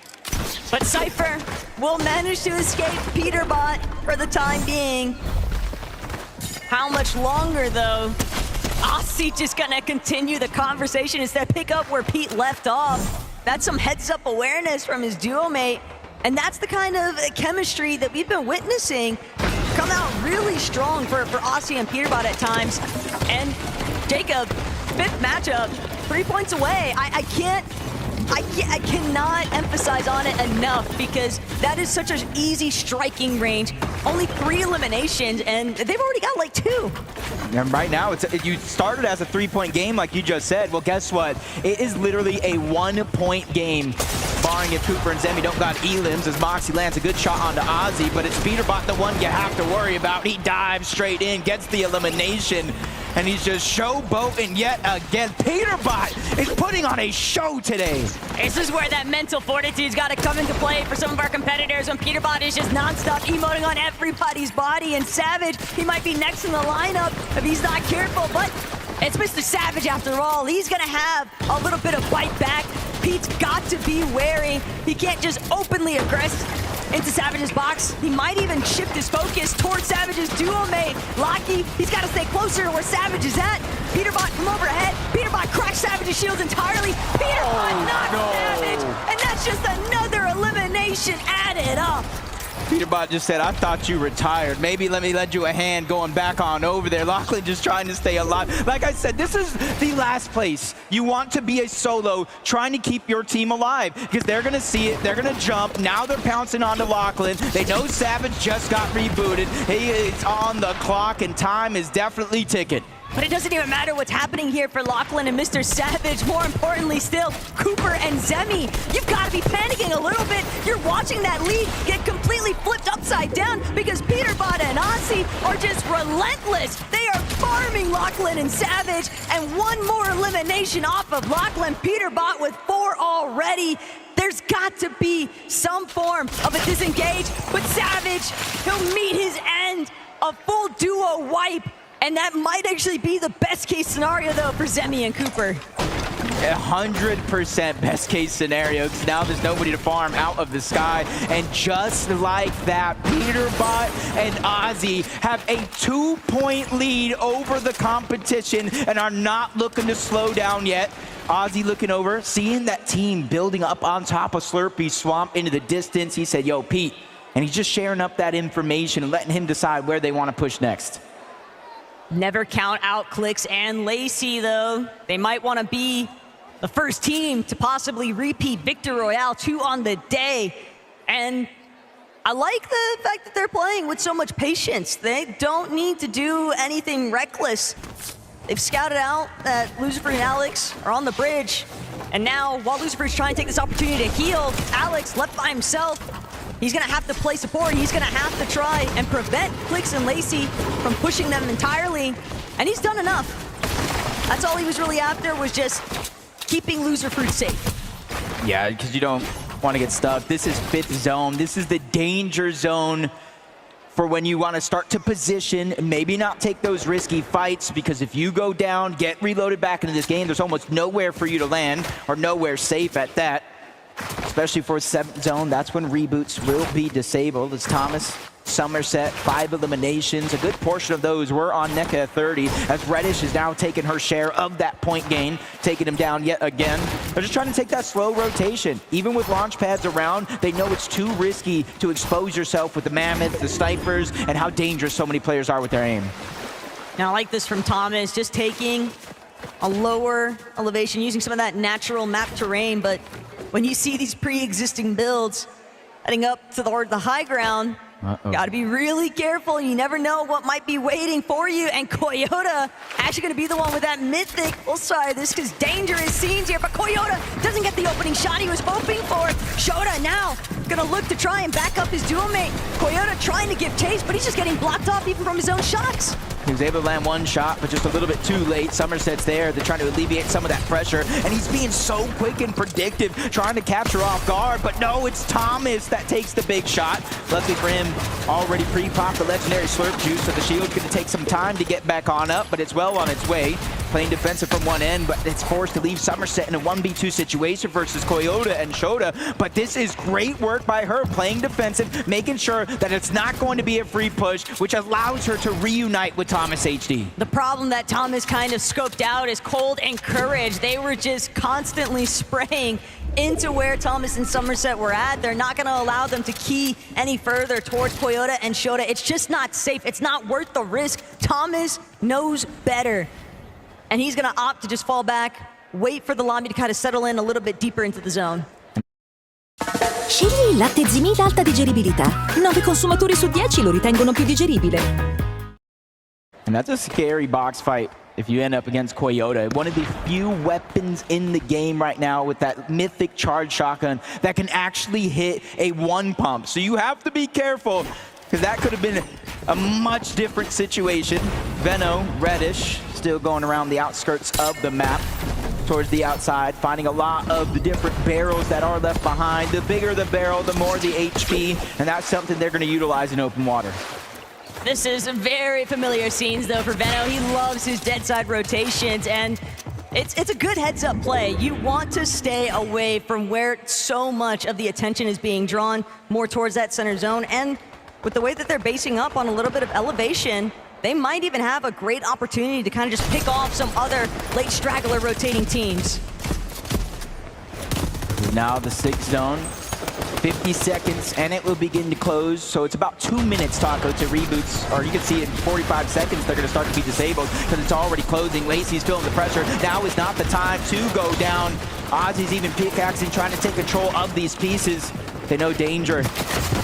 But Cypher will manage to escape Peterbot for the time being. How much longer, though? Ozzy just gonna continue the conversation instead pick up where Pete left off. That's some heads-up awareness from his duo mate, and that's the kind of chemistry that we've been witnessing come out really strong for Ozzy and Peterbot at times. And Jacob, 5th matchup, 3 points away. I cannot emphasize on it enough, because that is such an easy striking range. Only 3 eliminations, and they've already got like 2. And right now, you started as a 3-point game, like you just said. Well, guess what? It is literally a 1-point game, barring if Cooper and Zemi don't got elims, as Moxie lands a good shot onto Ozzy, but it's Peterbot the one you have to worry about. He dives straight in, gets the elimination, and he's just showboating yet again. Peterbot is putting on a show today. This is where that mental fortitude's got to come into play for some of our competitors when Peterbot is just nonstop emoting on everybody's body. And Savage, he might be next in the lineup if he's not careful, but it's Mr. Savage after all. He's gonna have a little bit of bite back. Pete's got to be wary. He can't just openly aggress into Savage's box. He might even shift his focus towards Savage's duo mate, Locky. He's got to stay closer to where Savage is at. Peterbot from overhead. Peterbot cracks Savage's shields entirely. Peterbot knocks Savage, and that's just another elimination added up. Peterbot just said, I thought you retired. Maybe let me lend you a hand going back on over there. Lachlan just trying to stay alive. Like I said, this is the last place. You want to be a solo trying to keep your team alive, because they're going to see it. They're going to jump. Now they're pouncing onto Lachlan. They know Savage just got rebooted. He is on the clock, and time is definitely ticking. But it doesn't even matter what's happening here for Lachlan and Mr. Savage. More importantly still, Cooper and Zemi. You've got to be panicking a little bit. You're watching that lead get completely flipped upside down because Peterbot and Ozzy are just relentless. They are farming Lachlan and Savage, and one more elimination off of Lachlan. Peterbot with 4 already. There's got to be some form of a disengage, but Savage, he'll meet his end. A full duo wipe. And that might actually be the best case scenario, though, for Zemi and Cooper. 100% best case scenario, because now there's nobody to farm out of the sky. And just like that, Peterbot and Ozzy have a 2-point lead over the competition and are not looking to slow down yet. Ozzy looking over, seeing that team building up on top of Slurpee Swamp into the distance. He said, yo, Pete. And he's just sharing up that information and letting him decide where they want to push next. Never count out Clix and Lacey, though. They might want to be the first team to possibly repeat Victor Royale 2 on the day. And I like the fact that they're playing with so much patience. They don't need to do anything reckless. They've scouted out that Lucifer and Alex are on the bridge. And now, while Lucifer's trying to take this opportunity to heal, Alex left by himself. He's going to have to play support. He's going to have to try and prevent Clix and Lacey from pushing them entirely. And he's done enough. That's all he was really after, was just keeping Loser Fruit safe. Yeah, because you don't want to get stuck. This is 5th zone. This is the danger zone for when you want to start to position, maybe not take those risky fights, because if you go down, get reloaded back into this game, there's almost nowhere for you to land, or nowhere safe at that. Especially for 7th zone, that's when reboots will be disabled. As Thomas, Somerset, 5 eliminations. A good portion of those were on NECA at 30, as Reddish is now taking her share of that point gain, taking him down yet again. They're just trying to take that slow rotation. Even with launch pads around, they know it's too risky to expose yourself with the mammoths, the snipers, and how dangerous so many players are with their aim. Now, I like this from Thomas, just taking a lower elevation, using some of that natural map terrain, but when you see these pre-existing builds heading up to the high ground, got to be really careful. You never know what might be waiting for you. And Coyota actually going to be the one with that mythic. Oh, sorry, this is dangerous scenes here, but Coyota doesn't get the opening shot he was hoping for. Shota now going to look to try and back up his duo mate. Coyota trying to give chase, but he's just getting blocked off even from his own shots. He was able to land one shot, but just a little bit too late. Somerset's there. They're trying to alleviate some of that pressure, and he's being so quick and predictive, trying to capture off guard, but no, it's Thomas that takes the big shot. Luckily for him, already pre-popped the legendary slurp juice, so the shield's going to take some time to get back on up, but it's well on its way. Playing defensive from one end, but it's forced to leave Somerset in a 1v2 situation versus Koyota and Shota, but this is great work by her, playing defensive, making sure that it's not going to be a free push, which allows her to reunite with Thomas HD. The problem that Thomas kind of scoped out is Cold and Courage. They were just constantly spraying into where Thomas and Somerset were at. They're not going to allow them to key any further towards Koyota and Shota. It's just not safe. It's not worth the risk. Thomas knows better. And he's going to opt to just fall back, wait for the lobby to kind of settle in a little bit deeper into the zone. Scegli il latte Zimita alta digeribilità. 9 consumatori su 10 lo ritengono più digeribile. And that's a scary box fight if you end up against Koyota. One of the few weapons in the game right now with that mythic charge shotgun that can actually hit a one pump. So you have to be careful, because that could have been a much different situation. Veno, reddish, still going around the outskirts of the map towards the outside, finding a lot of the different barrels that are left behind. The bigger the barrel, the more the HP, and that's something they're going to utilize in open water. This is very familiar scenes, though, for Veno. He loves his dead side rotations, and it's a good heads-up play. You want to stay away from where so much of the attention is being drawn more towards that center zone, and with the way that they're basing up on a little bit of elevation, they might even have a great opportunity to kind of just pick off some other late straggler rotating teams. Now the 6th zone, 50 seconds, and it will begin to close. So it's about 2 minutes, Taco, to reboots, or you can see in 45 seconds they're going to start to be disabled because it's already closing. Lacey's feeling the pressure. Now is not the time to go down. Ozzy's even pickaxing, trying to take control of these pieces. They know danger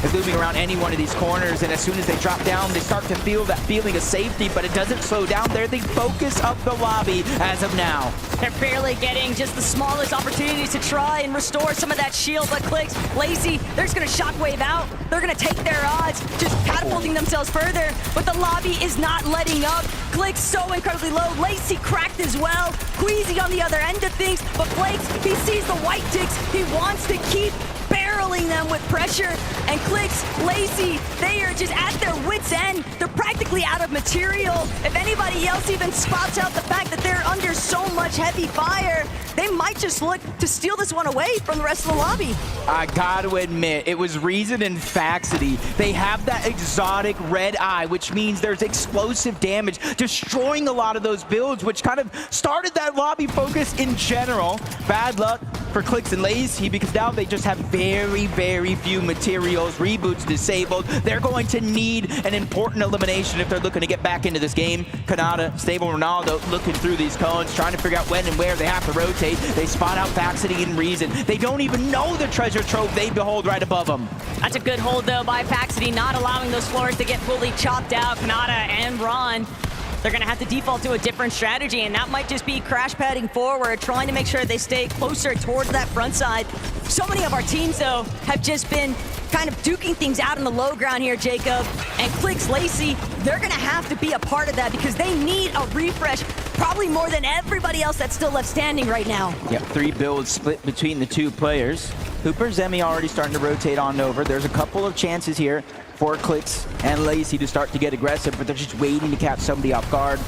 is looming around any one of these corners, and as soon as they drop down, they start to feel that feeling of safety, but it doesn't slow down. They're the focus of the lobby as of now. They're barely getting just the smallest opportunities to try and restore some of that shield, but Clicks, Lazy, they're just going to shockwave out. They're going to take their odds, just catapulting themselves further, but the lobby is not letting up. Clicks so incredibly low. Lacy cracked as well. Queasy on the other end of things, but Flakes, he sees the white ticks. He wants to keep barreling them with pressure, and Clicks, Lacy, they are just at their wits' end. They're practically out of material. If anybody else even spots out the fact that they're under so much heavy fire, they might just look to steal this one away from the rest of the lobby. I gotta admit, it was Reason and Faxity. They have that exotic red eye, which means there's explosive damage, destroying a lot of those builds, which kind of started that lobby focus in general. Bad luck for Clicks and Lazy, because now they just have very, very few materials. Reboots disabled. They're going to need an important elimination if they're looking to get back into this game. Kanata, Stable Ronaldo looking through these cones, trying to figure out when and where they have to rotate. They spot out Faxity and Reason. They don't even know the treasure trove they behold right above them. That's a good hold, though, by Faxity, not allowing those floors to get fully chopped out. Kanata and Ron, they're going to have to default to a different strategy, and that might just be crash padding forward, trying to make sure they stay closer towards that front side. So many of our teams, though, have just been kind of duking things out in the low ground here, Jacob. And Clicks, Lacy, they're going to have to be a part of that because they need a refresh, probably more than everybody else that's still left standing right now. Yep, 3 builds split between the 2 players. Hooper, Zemi already starting to rotate on over. There's a couple of chances here for Clicks and Lacy to start to get aggressive, but they're just waiting to catch somebody off guard.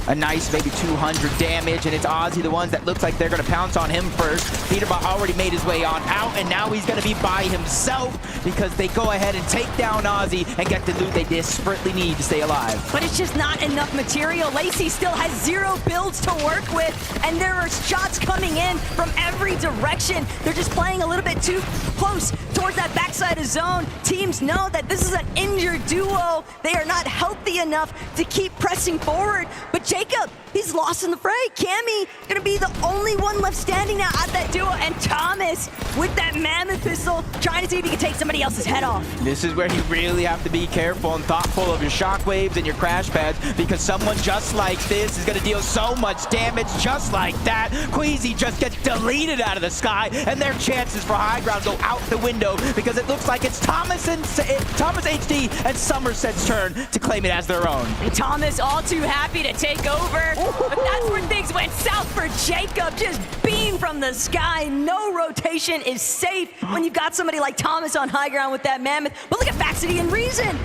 A nice maybe 200 damage, and it's Ozzy, the ones that looks like they're going to pounce on him first. Peterbot already made his way on out, and now he's going to be by himself because they go ahead and take down Ozzy and get the loot they desperately need to stay alive. But it's just not enough material. Lacy still has 0 builds to work with, and there are shots coming in from every direction. They're just playing a little bit too close towards that backside of zone. Teams know that this is an injured duo. They are not healthy enough to keep pressing forward, but Jacob, he's lost in the fray. Cammy gonna be the only one left standing now at that duo, and Thomas with that mammoth pistol trying to see if he can take somebody else's head off. This is where you really have to be careful and thoughtful of your shockwaves and your crash pads, because someone just like this is going to deal so much damage just like that. Queasy just gets deleted out of the sky, and their chances for high ground go out the window, because it looks like it's Thomas HD and Somerset's turn to claim it as their own. And Thomas all too happy to take over, but that's where things went south for Jacob. Just beam from the sky. No rotation is safe when you've got somebody like Thomas on high ground with that mammoth. But look at Faxity and Reason.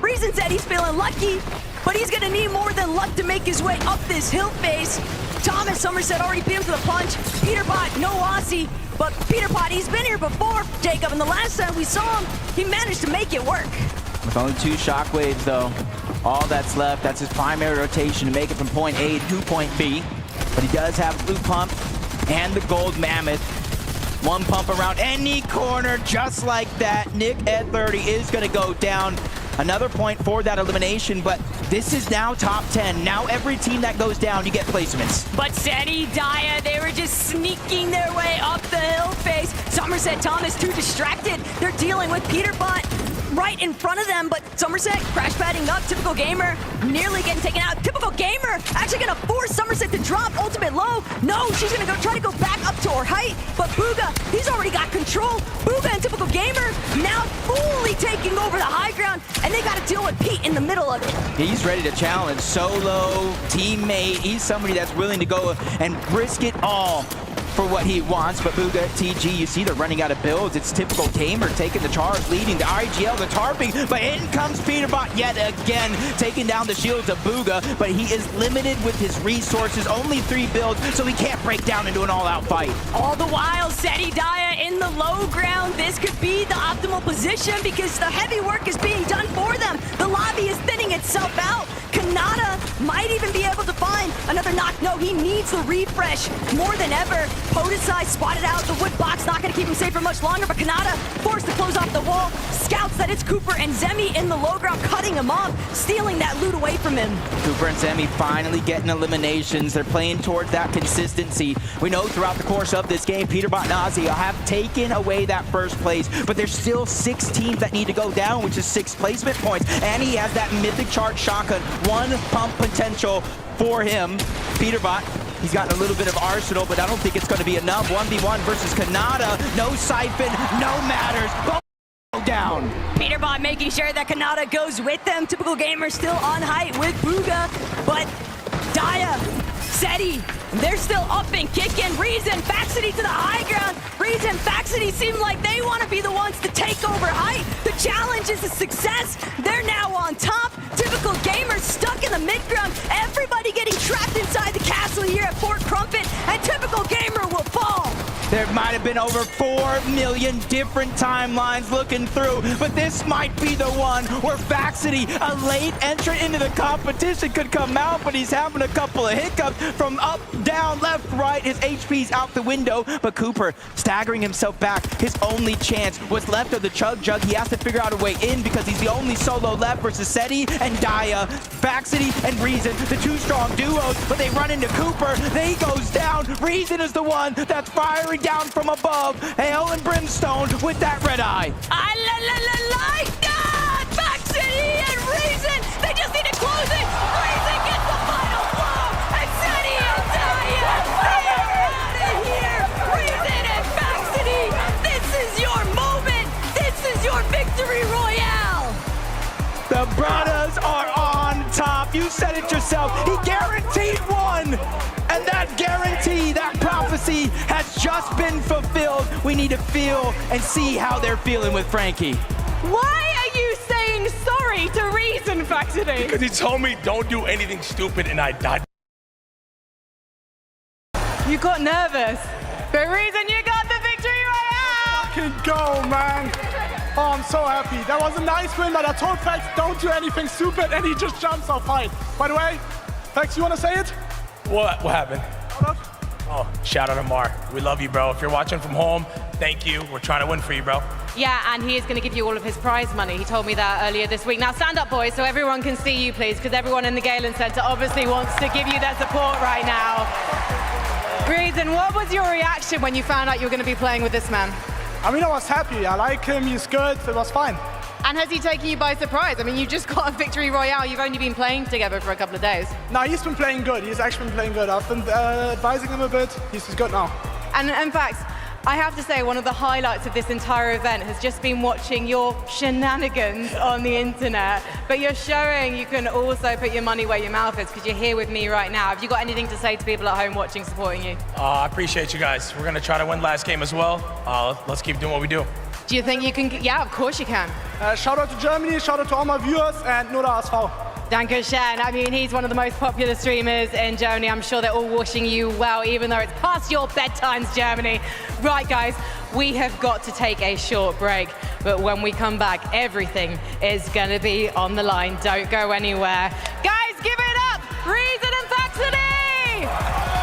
Reason said he's feeling lucky, but he's gonna need more than luck to make his way up this hill face. Thomas Somerset already beamed to the punch. Peterbot, no Aussie, but Peterbot, he's been here before, Jacob, and the last time we saw him, he managed to make it work. With only 2 shockwaves though, all that's left, that's his primary rotation to make it from point A to point B. But he does have blue pump and the gold mammoth. 1 pump around any corner just like that. Nick at 30 is gonna go down. Another point for that elimination, but this is now top 10. Now every team that goes down, you get placements. But Seti, Daya, they were just sneaking their way up the hill face. Somerset, Thomas, too distracted. They're dealing with Peterbot right in front of them, but Somerset crash padding up. Typical Gamer nearly getting taken out. Typical Gamer actually gonna force Somerset to drop ultimate low. No, she's gonna try to go back up to her height, but Booga, he's already got control. Booga and Typical Gamer now fully taking over the high ground, and they gotta deal with Pete in the middle of it. He's ready to challenge solo, teammate. He's somebody that's willing to go and risk it all for what he wants. But Booga, TG, you see they're running out of builds. It's Typical Gamer taking the charge, leading the IGL, the tarping, but in comes Peterbot yet again, taking down the shields of Booga, but he is limited with his resources, only 3 builds, so he can't break down into an all-out fight. All the while, Seti Daya in the low ground. This could be the optimal position because the heavy work is being done for them. The lobby is thinning itself out. Kanata might even be able to find another knock. No, he needs the refresh more than ever. Podesai spotted out. The wood box not going to keep him safe for much longer, but Kanata forced to close off the wall. Scouts that it's Cooper and Zemi in the low ground, cutting him off, stealing that loot away from him. Cooper and Zemi finally getting eliminations. They're playing towards that consistency. We know throughout the course of this game, Peterbot and Ozzy have taken away that first place, but there's still 6 teams that need to go down, which is 6 placement points. And he has that mythic charge shotgun, 1 pump potential for him. Peterbot, he's got a little bit of arsenal, but I don't think it's going to be enough. 1v1 versus Kanata. No siphon, no matters. Both down. Peterbot making sure that Kanata goes with them. Typical Gamer still on height with Booga, but Daya, Seti, they're still up and kicking. Reason, Faxity to the high ground. Reason, Faxity seem like they want to be the ones to take over height. The challenge is a success. They're now on top. Typical Gamer stuck in the mid-ground. Everybody getting trapped inside the castle here at Fort Crumpet, and Typical Gamer will fall. There might have been over 4 million different timelines looking through, but this might be the one where Faxity, a late entrant into the competition, could come out, but he's having a couple of hiccups from up, down, left, right. His HP's out the window, but Cooper staggering himself back. His only chance was left of the Chug Jug. He has to figure out a way in because he's the only solo left versus Seti and Daya. Faxity and Reason, the 2 strong duos, but they run into Cooper. He goes down. Reason is the one that's firing down from above. Hail and Brimstone with that red eye. I like that! Faxity and Reason, they just need to close it. Reason gets the final blow, and Seti and Daya, they are out of here. Reason and Faxity, this is your moment. This is your victory royale. The brothers are on top. You said it yourself. He guaranteed 1. And that guarantee, that prophecy has just been fulfilled. We need to feel and see how they're feeling with Frankie. Why are you saying sorry to Reason, Faxity? Because he told me don't do anything stupid and I died. You got nervous. But Reason, you got the victory royale! Fucking go, man. Oh, I'm so happy. That was a nice win, but I told Fax don't do anything stupid and he just jumps off height. By the way, Fax, you want to say it? What happened? Oh, shout out to Mar. We love you, bro. If you're watching from home, thank you. We're trying to win for you, bro. Yeah, and he is going to give you all of his prize money. He told me that earlier this week. Now stand up, boys, so everyone can see you, please, because everyone in the Galen Center obviously wants to give you their support right now. Reason, what was your reaction when you found out you were going to be playing with this man? I mean, I was happy. I like him. He's good. It was fine. And has he taken you by surprise? I mean, you just got a victory royale. You've only been playing together for a couple of days. No, he's been playing good. He's actually been playing good. I've been advising him a bit. He's good now. And in fact, I have to say one of the highlights of this entire event has just been watching your shenanigans on the internet. But you're showing you can also put your money where your mouth is because you're here with me right now. Have you got anything to say to people at home watching, supporting you? I appreciate you guys. We're going to try to win last game as well. Let's keep doing what we do. Do you think you can? Yeah, of course you can. Shout out to Germany, shout out to all my viewers, and nur der HSV. Danke schön. I mean, he's one of the most popular streamers in Germany. I'm sure they're all wishing you well, even though it's past your bedtimes, Germany. Right, guys, we have got to take a short break. But when we come back, everything is going to be on the line. Don't go anywhere. Guys, give it up! Reason and Faxity!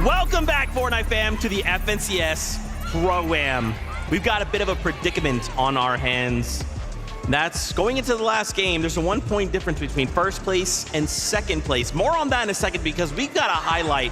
Welcome back, Fortnite fam, to the FNCS Pro-Am. We've got a bit of a predicament on our hands. That's going into the last game. There's a 1 point difference between first place and second place. More on that in a second because we've got to highlight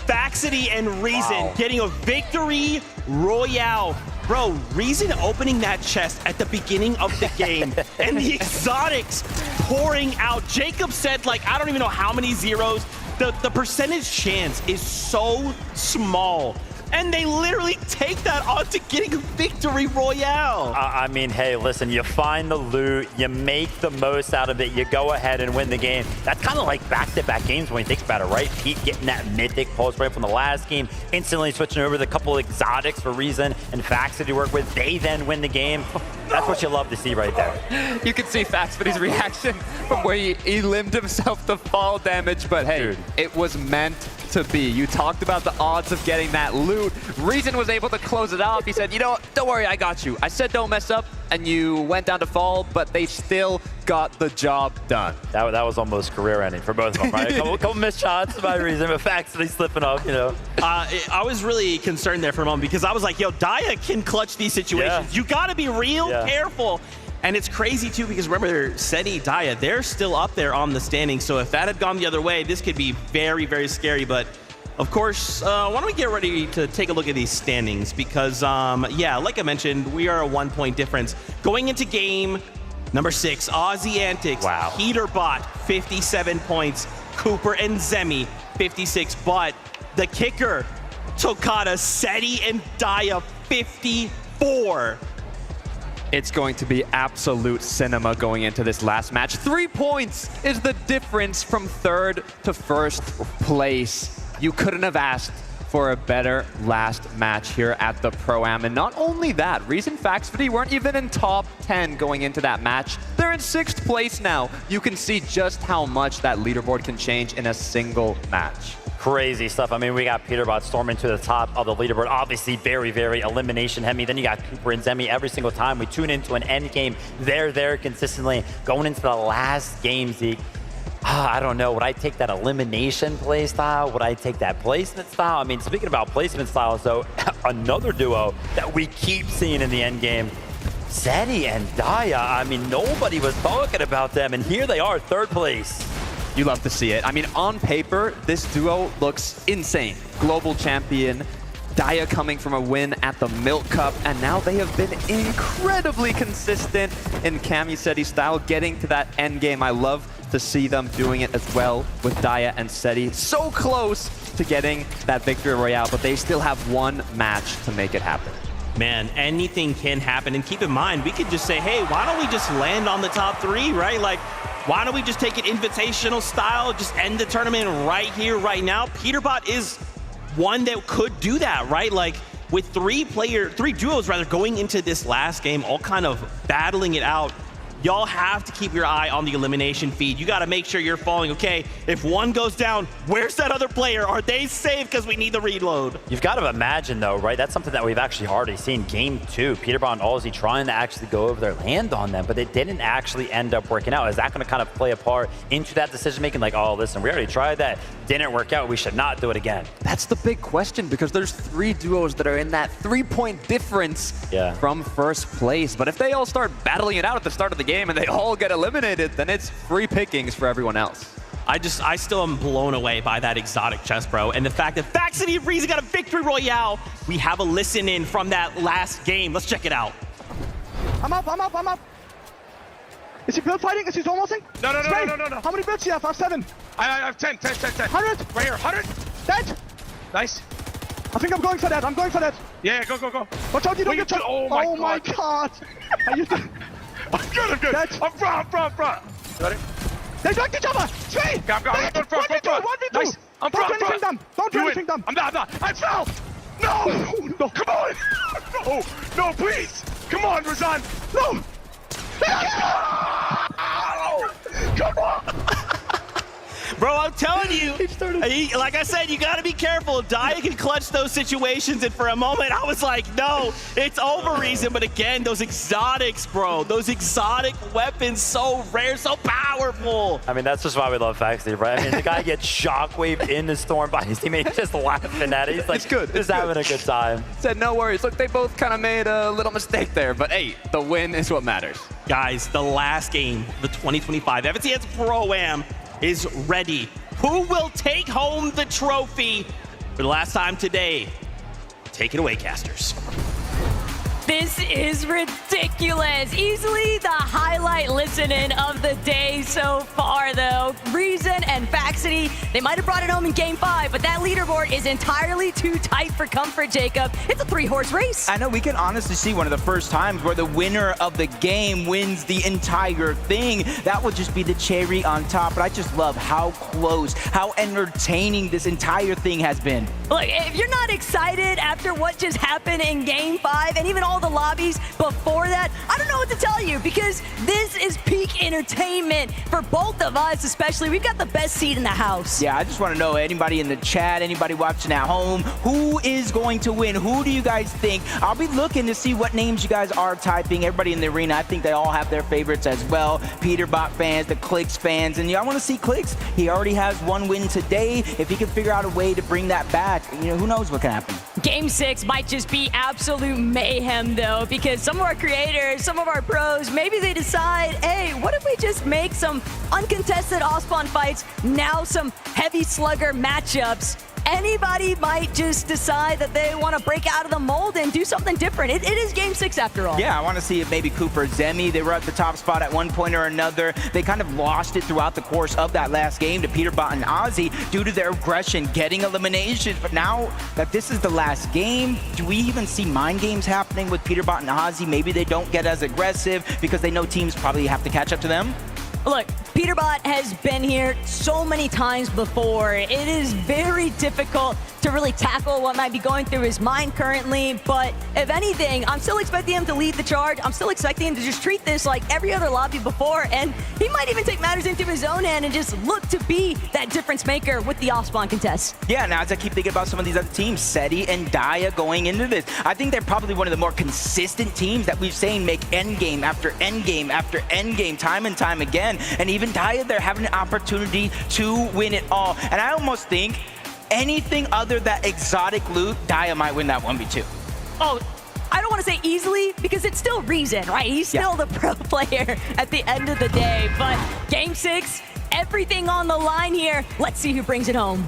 Faxity and Reason getting a victory royale. Bro, Reason opening that chest at the beginning of the game and the exotics pouring out. Jacob said, like, I don't even know how many zeros. The percentage chance is so small. And they literally take that on to getting a victory royale. I mean, hey, listen, you find the loot, you make the most out of it, you go ahead and win the game. That's kind of like back-to-back games when you think about it, right? Pete getting that mythic pulse right from the last game, instantly switching over the couple of exotics for Reason and Faxity to work with. They then win the game. That's what you love to see right there. You can see Faxity's reaction from where he limbed himself to fall damage, but hey, dude, it was meant to be. You talked about the odds of getting that loot. Reason was able to close it off. He said, you know what, don't worry, I got you. I said don't mess up, and you went down to fall, but they still got the job done. That was almost career ending for both of them, right? A couple missed shots by Reason, but Faxity slipping up, you know. I was really concerned there for a moment because I was like, yo, Daya can clutch these situations. Yeah. You got to be real careful. And it's crazy, too, because remember, Seti, Daya, they're still up there on the standings. So if that had gone the other way, this could be very, very scary. But, of course, why don't we get ready to take a look at these standings? Because, yeah, like I mentioned, we are a 1 point difference. Going into game number 6, Aussie Antics, Peterbot, 57 points. Cooper and Zemi, 56. But the kicker, Tokata, Seti, and Daya, 54. It's going to be absolute cinema going into this last match. 3 points is the difference from third to first place. You couldn't have asked for a better last match here at the Pro-Am. And not only that, Reason Faxity weren't even in top 10 going into that match. They're in 6th place now. You can see just how much that leaderboard can change in a single match. Crazy stuff. I mean, we got Peterbot storming to the top of the leaderboard. Obviously, very, very elimination heavy. Then you got Cooper and Zemi every single time we tune into an end game. They're there consistently. Going into the last game, Zeke, I don't know. Would I take that elimination play style? Would I take that placement style? I mean, speaking about placement styles, though, another duo that we keep seeing in the end game, Seti and Daya. I mean, nobody was talking about them, and here they are, 3rd place. You love to see it. I mean, on paper, this duo looks insane. Global champion, Daya coming from a win at the Milk Cup, and now they have been incredibly consistent in Cami Seti style, getting to that end game. I love to see them doing it as well with Daya and Seti. So close to getting that victory royale, but they still have one match to make it happen. Man, anything can happen. And keep in mind, we could just say, hey, why don't we just land on the top 3, right? Like, why don't we just take it invitational style, just end the tournament right here, right now? Peterbot is one that could do that, right? Like, with 3 duos going into this last game, all kind of battling it out. Y'all have to keep your eye on the elimination feed. You got to make sure you're following, okay, if one goes down, where's that other player? Are they safe? Because we need the reload. You've got to imagine, though, right? That's something that we've actually already seen. Game 2, Peterbot and Aussie trying to actually go over their land on them, but it didn't actually end up working out. Is that going to kind of play a part into that decision-making? Like, oh, listen, we already tried that. Didn't work out. We should not do it again. That's the big question, because there's 3 duos that are in that 3-point difference from first place. But if they all start battling it out at the start of the game and they all get eliminated, then it's free pickings for everyone else. I still am blown away by that exotic chest, bro. And the fact that Faxity and Reason got a victory royale. We have a listen in from that last game. Let's check it out. I'm up. Is he build fighting? Is he almost? No. How many builds do you have? I have 7. I have 10. 100. Right here, 100. Dead. Nice. I think I'm going for that. Yeah, go. Watch out, you don't get shot. Oh my god. Are you I'm good. Dead. I'm front. Ready? They blocked each other. 3. Go. Front. 1v2. Nice. I'm Don't front. do anything dumb. Don't do anything dumb. I'm not. I fell. No. Come on. No, please. Come on, Razan. No. Come on. Bro, I'm telling you, like I said, you got to be careful. Daya can clutch those situations, and for a moment, I was like, no, it's over, Reason. But again, those exotics, bro, those exotic weapons, so rare, so powerful. I mean, that's just why we love Faxity, right? I mean, the guy gets shockwaved in the storm by his teammates just laughing at it. He's like, it's good. Just having a good time. Said, no worries. Look, they both kind of made a little mistake there, but hey, the win is what matters. Guys, the last game, the 2025 FNCS Pro-Am is ready. Who will take home the trophy for the last time today? Take it away, casters. This is ridiculous. Easily the highlight listening of the day so far, though. Reason and Faxity, they might have brought it home in Game 5, but that leaderboard is entirely too tight for comfort, Jacob. It's a 3-horse race. I know we can honestly see one of the first times where the winner of the game wins the entire thing. That would just be the cherry on top, but I just love how close, how entertaining this entire thing has been. Look, if you're not excited after what just happened in Game 5 and even all the lobbies before that, I don't know what to tell you, because this is peak entertainment for both of us, especially. We've got the best seat in the house. Yeah, I just want to know, anybody in the chat, anybody watching at home, who is going to win? Who do you guys think? I'll be looking to see what names you guys are typing. Everybody in the arena, I think they all have their favorites as well. Peterbot fans, the Clicks fans, and I want to see Clicks. He already has one win today. If he can figure out a way to bring that back, who knows what can happen. Game 6 might just be absolute mayhem, though, because some of our creators, some of our pros, maybe they decide, hey, what if we just make some uncontested off-spawn fights, now some heavy slugger matchups? Anybody might just decide that they want to break out of the mold and do something different. It is Game 6 after all. Yeah, I want to see if maybe Cooper Zemi, they were at the top spot at one point or another. They kind of lost it throughout the course of that last game to Peterbot and Ozzy due to their aggression, getting eliminations. But now that this is the last game, do we even see mind games happening with Peterbot and Ozzy? Maybe they don't get as aggressive because they know teams probably have to catch up to them? Look, Peterbot has been here so many times before. It is very difficult to really tackle what might be going through his mind currently, but if anything, I'm still expecting him to lead the charge. I'm still expecting him to just treat this like every other lobby before, and he might even take matters into his own hand and just look to be that difference maker with the off-spawn contest. Yeah, now as I keep thinking about some of these other teams, SETI and Daya going into this, I think they're probably one of the more consistent teams that we've seen make endgame after endgame after endgame, time and time again. And even Daya, they're having an opportunity to win it all. And I almost think anything other than exotic loot, Daya might win that 1v2. Oh, I don't want to say easily, because it's still Reason, right? He's still the pro player at the end of the day. But Game 6, everything on the line here. Let's see who brings it home.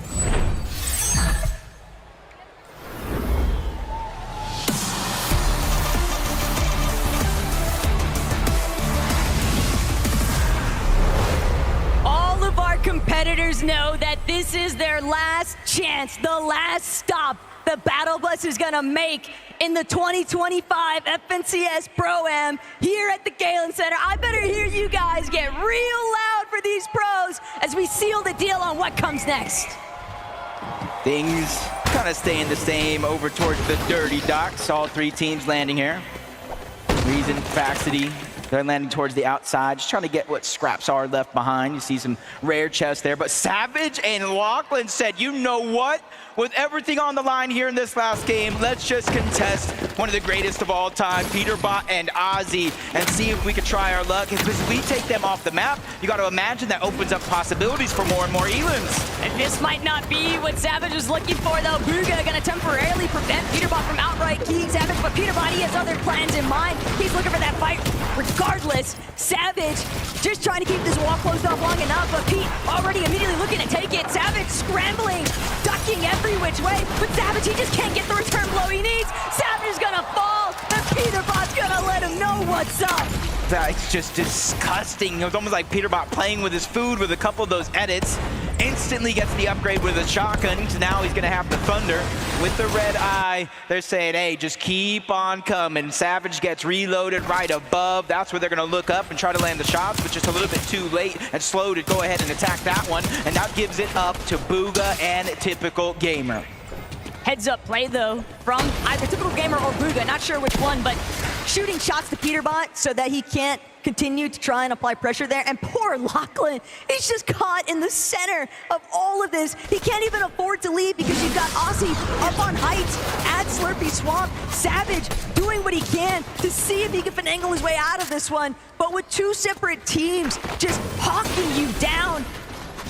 Competitors know that this is their last chance, the last stop the Battle Bus is gonna make in the 2025 FNCS Pro-Am here at the Galen Center. I better hear you guys get real loud for these pros as we seal the deal on what comes next. Things kind of staying the same over towards the dirty docks. All three teams landing here. Reason, Faxity, they're landing towards the outside, just trying to get what scraps are left behind. You see some rare chests there, but Savage and Lachlan said, you know what? With everything on the line here in this last game, let's just contest one of the greatest of all time, Peterbot and Ozzy, and see if we can try our luck. Because we take them off the map, you got to imagine that opens up possibilities for more and more Elans. And this might not be what Savage was looking for, though. Booga gonna temporarily prevent Peterbot from outright keying Savage, but Peterbot, he has other plans in mind. He's looking for that fight regardless. Savage just trying to keep this wall closed off long enough, but Pete already immediately looking to take it. Savage scrambling, ducking every which way, but Savage, he just can't get the return blow he needs. Savage is gonna fall, and Peterbot's gonna let him know what's up. That's just disgusting. It was almost like Peterbot playing with his food with a couple of those edits. Instantly gets the upgrade with a shotgun, so now he's gonna have the Thunder. With the red eye, they're saying, hey, just keep on coming. Savage gets reloaded right above. That's where they're gonna look up and try to land the shots, but just a little bit too late and slow to go ahead and attack that one. And that gives it up to Booga and Typical Gamer. Heads up play, though, from either Typical Gamer or Booga, not sure which one, but shooting shots to Peterbot so that he can't continue to try and apply pressure there. And poor Lachlan, he's just caught in the center of all of this. He can't even afford to leave because you've got Aussie up on heights at Slurpy Swamp. Savage doing what he can to see if he can finagle his way out of this one. But with two separate teams just hawking you down,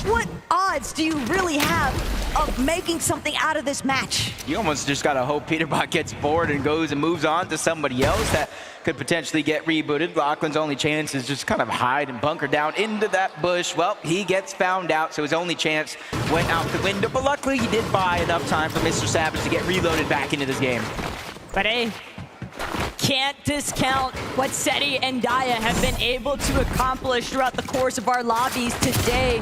what odds odds do you really have of making something out of this match? You almost just gotta hope Peterbot gets bored and goes and moves on to somebody else that could potentially get rebooted. Lachlan's only chance is just kind of hide and bunker down into that bush. Well, he gets found out, so his only chance went out the window. But luckily, he did buy enough time for Mr. Savage to get reloaded back into this game. But hey, can't discount what Seti and Daya have been able to accomplish throughout the course of our lobbies today.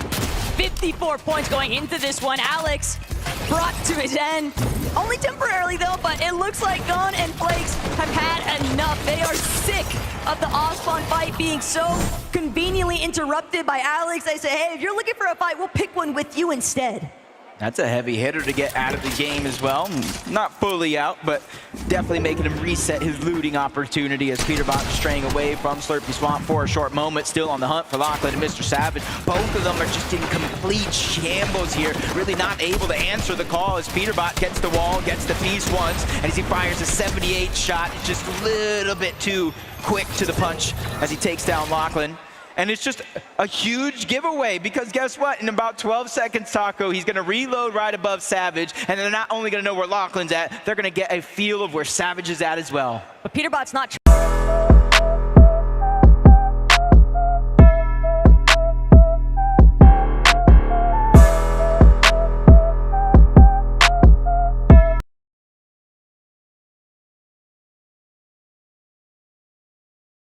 54 points going into this one. Alex brought to his end. Only temporarily though, but it looks like Gon and Flakes have had enough. They are sick of the Ospawn fight being so conveniently interrupted by Alex. They say, hey, if you're looking for a fight, we'll pick one with you instead. That's a heavy hitter to get out of the game as well. Not fully out, but definitely making him reset his looting opportunity as Peterbot straying away from Slurpy Swamp for a short moment. Still on the hunt for Lachlan and Mr. Savage. Both of them are just in complete shambles here. Really not able to answer the call as Peterbot gets the wall, gets the piece once, and as he fires a 78 shot, it's just a little bit too quick to the punch as he takes down Lachlan. And it's just a huge giveaway because guess what? In about 12 seconds, Taco, he's going to reload right above Savage, and they're not only going to know where Lachlan's at, they're going to get a feel of where Savage is at as well. But Peterbot's not